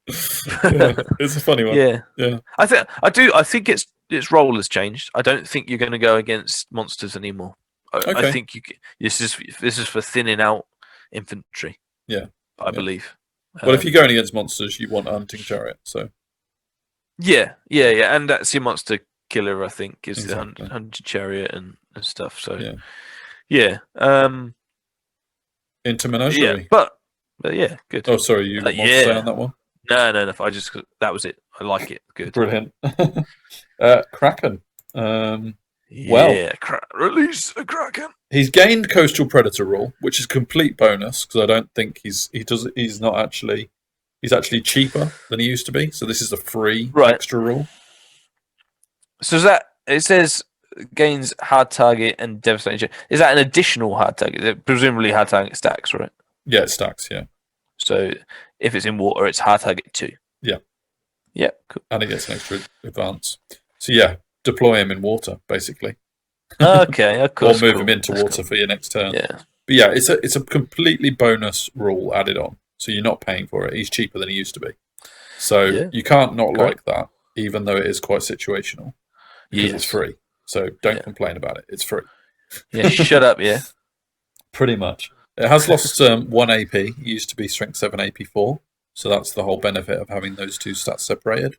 It's a funny one. Yeah. I think its role has changed. I don't think you're going to go against monsters anymore. I think this is for thinning out infantry. Yeah. I believe. Well, if you're going against monsters, you want a hunting chariot. So. Yeah, and that's your monster killer. I think is the hunting chariot and stuff. So. Yeah. Into Menagerie. Yeah, but yeah, good. Oh, sorry, you got more to say on that one? No. That was it. I like it. Good. Brilliant. Kraken. Release a Kraken. He's gained Coastal Predator rule, which is complete bonus because I don't think he's actually cheaper than he used to be. So this is a free extra rule. So it says gains hard target and devastating. Is that an additional hard target? Presumably hard target stacks, right? Yeah, it stacks. Yeah. So if it's in water, it's hard target 2. Yeah. Yeah. Cool. And it gets an extra advance. So yeah, deploy him in water basically. Okay, of course. Or move him into water for your next turn. Yeah. But yeah, it's a completely bonus rule added on. So you're not paying for it. He's cheaper than he used to be. So you can't not like that, even though it is quite situational. Because it's free. So don't complain about it. It's free. Yeah, shut up, yeah. Pretty much. It has lost 1 AP. It used to be Strength 7, AP 4. So that's the whole benefit of having those 2 stats separated.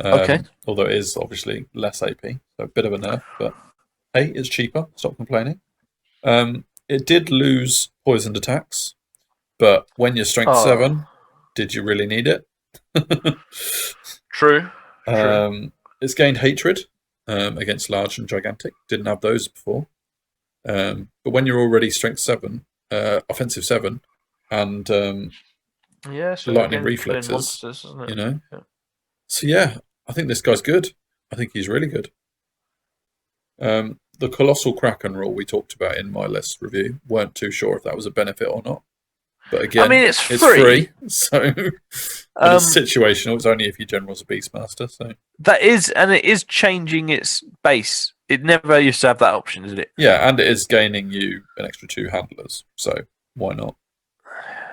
Although it is obviously less AP. So a bit of a nerf. But hey, it's cheaper. Stop complaining. It did lose poisoned attacks. But when you're Strength 7, did you really need it? True. It's gained Hatred. Against large and gigantic. Didn't have those before. But when you're already Strength 7, Offensive 7, and so lightning reflexes, monsters, isn't it? Yeah. So yeah, I think this guy's good. I think he's really good. The Colossal Kraken rule we talked about in my list review, weren't too sure if that was a benefit or not. But again, I mean, it's free. So it's situational. It's only if your general's a Beastmaster. So that is, and it is changing its base. It never used to have that option, is it? Yeah, and it is gaining you an extra 2 handlers. So why not?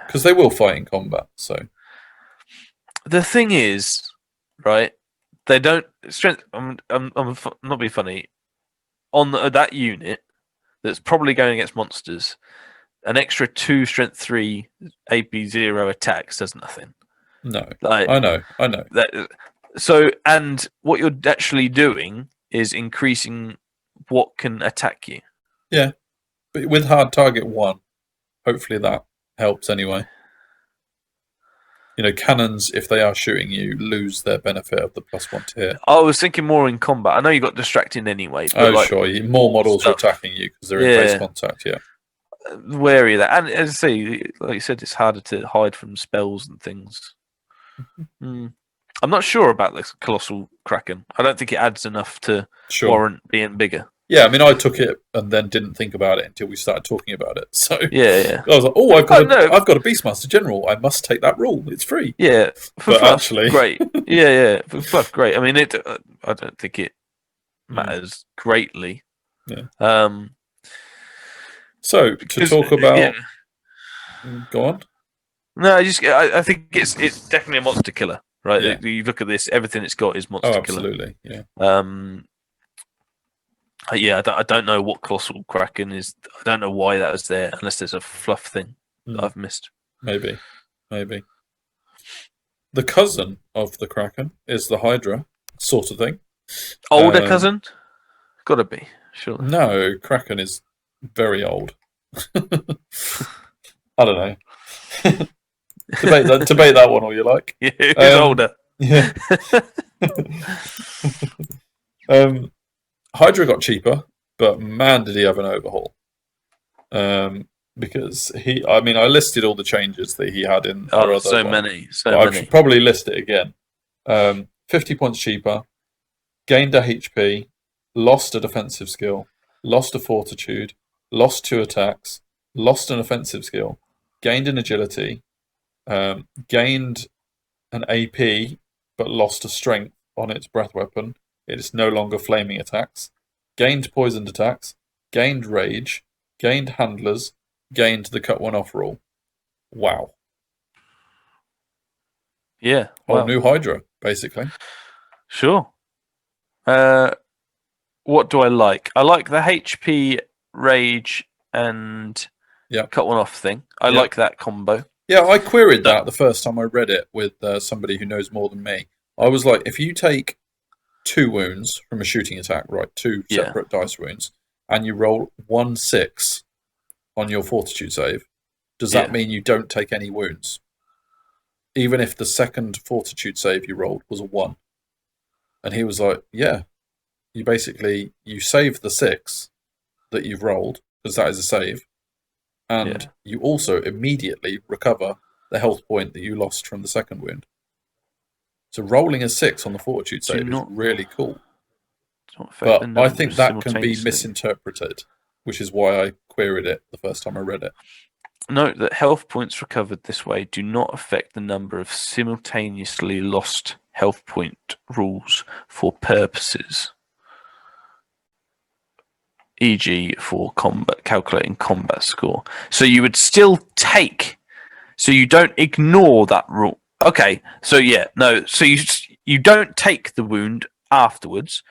Because they will fight in combat. So the thing is, right? They don't strength. I'm not being funny. On that unit, that's probably going against monsters. An extra 2 strength 3 AP 0 attacks does nothing. No, I know. So, and what you're actually doing is increasing what can attack you. Yeah, but with hard target 1, hopefully that helps anyway. Cannons, if they are shooting you, lose their benefit of the +1 to hit. I was thinking more in combat. I know you got distracting anyway. But sure. More models are attacking you because they're in face contact, yeah. Wary of that, and as I say, like you said, it's harder to hide from spells and things. I'm not sure about this Colossal Kraken. I don't think it adds enough to warrant being bigger. Yeah, I mean, I took it and then didn't think about it until we started talking about it. So yeah. I was like, I've got a Beastmaster General. I must take that rule. It's free. Yeah, but actually, great. Yeah, for fluff, great. I mean, I don't think it matters greatly. Yeah. So to talk about, go on. No, I think it's definitely a monster killer, right? Yeah. You look at this, everything it's got is monster killer. Absolutely, yeah. I don't know what Colossal Kraken is. I don't know why that was there, unless there's a fluff thing that I've missed. Maybe. The cousin of the Kraken is the Hydra, sort of thing. Older cousin? Gotta be, sure. No, Kraken is very old. I don't know. Debate that one all you like. Yeah, who's older? Yeah. Hydra got cheaper, but man, did he have an overhaul. Because I listed all the changes that he had in our other so one, many. I should probably list it again. 50 points cheaper, gained a HP, lost a defensive skill, lost a fortitude, lost 2 attacks, lost an offensive skill, gained an agility, gained an AP, but lost a strength on its breath weapon. It is no longer flaming attacks. Gained poisoned attacks, gained rage, gained handlers, gained the cut one off rule. Wow. Yeah. Whole new Hydra, basically. Sure. What do I like? I like the HP, rage, and cut one off thing. I like that combo. Yeah, I queried that the first time I read it with somebody who knows more than me. I was like, if you take 2 wounds from a shooting attack, right, 2 separate dice wounds, and you roll 1/6 on your fortitude save, does that mean you don't take any wounds? Even if the second fortitude save you rolled was a 1. And he was like, yeah, you save the 6 that you've rolled, because that is a save, and you also immediately recover the health point that you lost from the second wound. So rolling a 6 on the fortitude save is really cool. But I think that can be misinterpreted, which is why I queried it the first time I read it. Note that health points recovered this way do not affect the number of simultaneously lost health point rules for purposes, e.g. for calculating combat score. So you would still take, so you don't ignore that rule. Okay, so so you don't take the wound afterwards,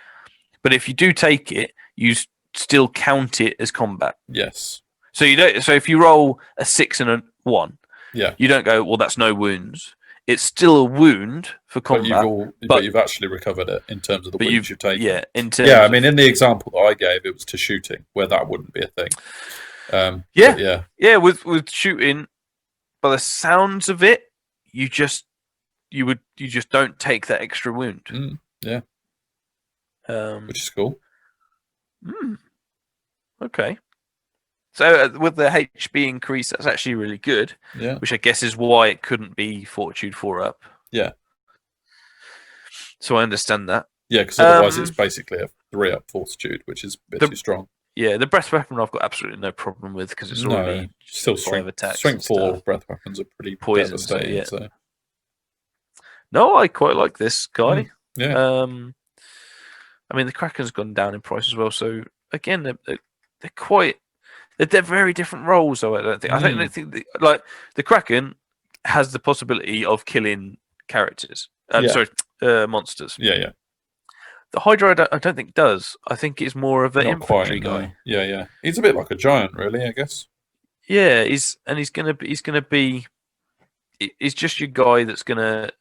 but if you do take it, you still count it as combat. Yes. So you don't. So if you roll a 6 and a 1, you don't go, well, that's no wounds. It's still a wound for combat. But you've actually recovered it in terms of the wounds you've taken. Yeah, in the example that I gave, it was to shooting, where that wouldn't be a thing. With shooting, by the sounds of it, you just don't take that extra wound. Which is cool. Okay. So with the HP increase, that's actually really good. Yeah. Which I guess is why it couldn't be Fortitude 4 up. Yeah. So I understand that. Yeah, because otherwise it's basically a 3 up Fortitude, which is a bit too strong. Yeah, the breath weapon I've got absolutely no problem with because it's already still strength 4 breath weapons are pretty poison. So. No, I quite like this guy. Yeah. The Kraken's gone down in price as well. So again, they're very different roles. Though I don't think. I don't think the Kraken has the possibility of killing characters. Monsters. Yeah. The Hydra, I don't think does. I think it's more of an infantry guy. Yeah. He's a bit like a giant, really. I guess. Yeah, he's gonna be. He's just your guy that's gonna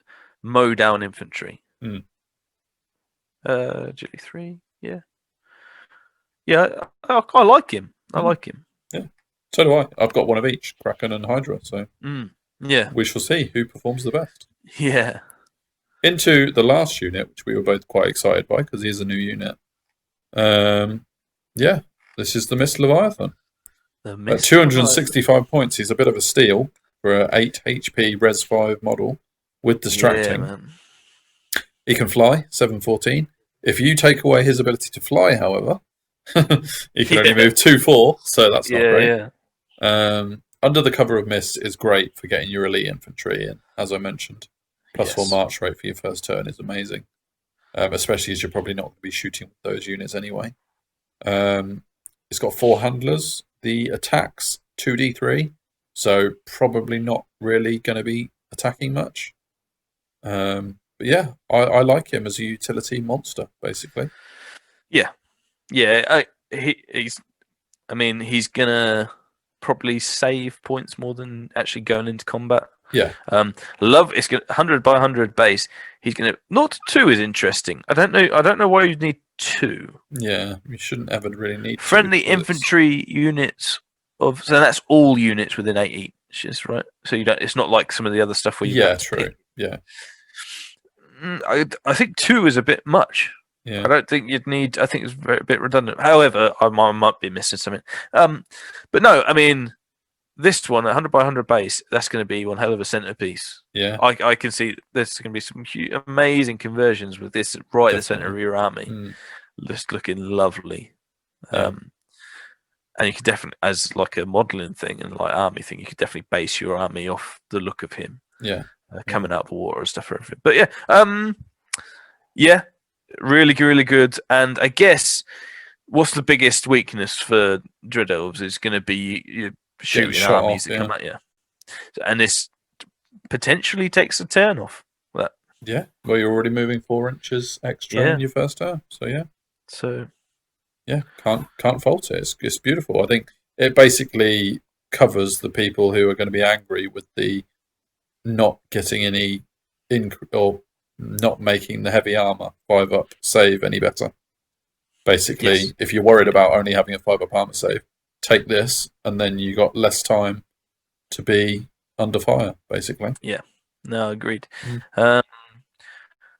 mow down infantry. Agility 3, yeah. I like him. Yeah, so do I. I've got one of each, Kraken and Hydra. So we shall see who performs the best. Yeah. Into the last unit, which we were both quite excited by because he is a new unit. This is the Mist Leviathan. At 265 points, he's a bit of a steal for an 8 HP Res 5 model with distracting. Yeah, man. He can fly, 714. If you take away his ability to fly, however, he can only move 2/4, so that's not great. Yeah. Under the Cover of Mist is great for getting your elite infantry in, as I mentioned. +4 march rate for your first turn is amazing, especially as you're probably not going to be shooting with those units anyway. It's got 4 handlers. The attacks 2d3, so probably not really going to be attacking much. But yeah, I like him as a utility monster, basically. Yeah. He's gonna probably save points more than actually going into combat. Yeah. It's gonna 100 by 100 base. He's gonna not 2 is interesting. I don't know why you need 2. Yeah, you shouldn't ever really need friendly infantry units of. So that's all units within 8 inches, right? So you don't. It's not like some of the other stuff where you. Yeah, true. Yeah. I think 2 is a bit much. Yeah. I don't think you'd need. I think it's a bit redundant. However, I might be missing something. But no, I mean, this one, 100 by 100 base, that's going to be one hell of a centerpiece. Yeah. I can see there's going to be some amazing conversions with this right at the center of your army, just looking lovely. Yeah. And you could definitely, as like a modeling thing and like army thing, you could definitely base your army off the look of him. Yeah. Coming out of the water and stuff. But yeah, yeah, really, really good. And I guess what's the biggest weakness for Dread Elves is going to be you shooting armies that come at you, and this potentially takes a turn off that. Yeah, well, you're already moving 4 inches extra in your first turn, so yeah. So yeah, can't fault it. It's beautiful. I think it basically covers the people who are going to be angry with the not getting any or not making the heavy armor 5-up save any better. Basically, if you're worried about only having a 5-up armor save, take this, and then you got less time to be under fire. Basically, yeah, no, agreed.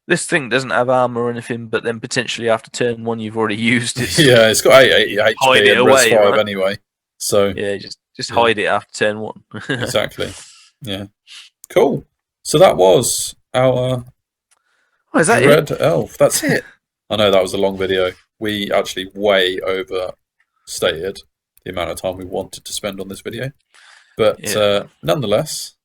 This thing doesn't have armor or anything, but then potentially after turn 1 you've already used it. Yeah, it's got 8 HP hide it and away, res 5 right? anyway. So yeah, just hide it after turn 1. Exactly. Yeah. Cool. So that was our Dread Elf. That's it. I know that was a long video. We actually way overstated the amount of time we wanted to spend on this video. But nonetheless,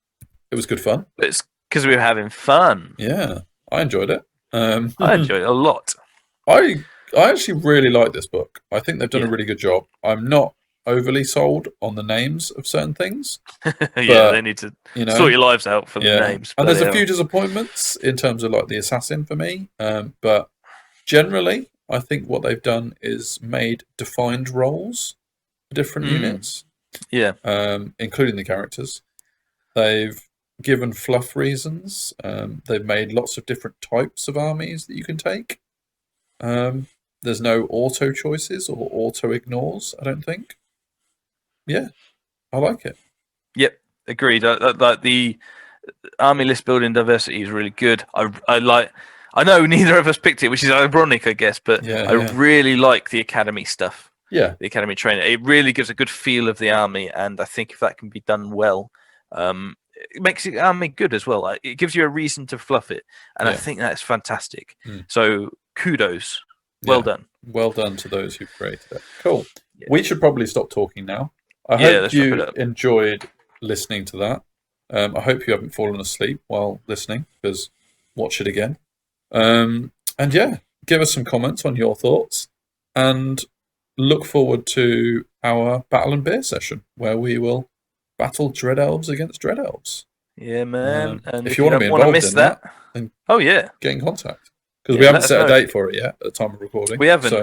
it was good fun. It's because we were having fun. Yeah, I enjoyed it. I enjoyed it a lot. I actually really like this book. I think they've done a really good job. I'm not overly sold on the names of certain things. They need to sort your lives out for the names. And there's a few disappointments in terms of like the assassin for me. But generally, I think what they've done is made defined roles for different units. Yeah. Including the characters. They've given fluff reasons. They've made lots of different types of armies that you can take. There's no auto choices or auto ignores, I don't think. Yeah, I like it. Yep, agreed. Like the army list building diversity is really good. I know neither of us picked it, which is ironic, I guess, but I really like the academy stuff. Yeah, the academy training. It really gives a good feel of the army, and I think if that can be done well, it makes the army good as well. It gives you a reason to fluff it, and I think that's fantastic. So kudos, well done. Well done to those who created it. Cool. Yeah. We should probably stop talking now. I hope you enjoyed listening to that. I hope you haven't fallen asleep while listening, because watch it again. And yeah, give us some comments on your thoughts, and look forward to our Battle and Beer session, where we will battle Dread Elves against Dread Elves. Yeah, man. And if you want to be involved in that, then get in contact. Because we haven't set a date for it yet at the time of recording. We haven't.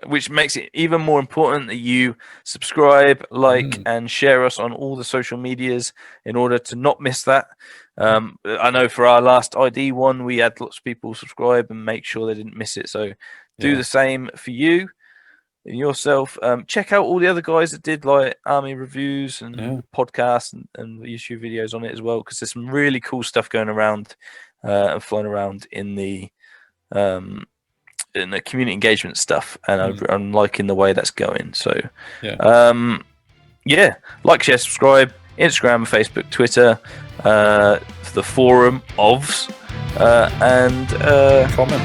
Which makes it even more important that you subscribe, like, and share us on all the social medias in order to not miss that. I know for our last ID one, we had lots of people subscribe and make sure they didn't miss it. So do the same for you and yourself. Check out all the other guys that did like army reviews and podcasts and YouTube videos on it as well, because there's some really cool stuff going around. And flying around in the community engagement stuff, and I'm liking the way that's going. So, like, share, subscribe, Instagram, Facebook, Twitter, the forum, OVS, and comment.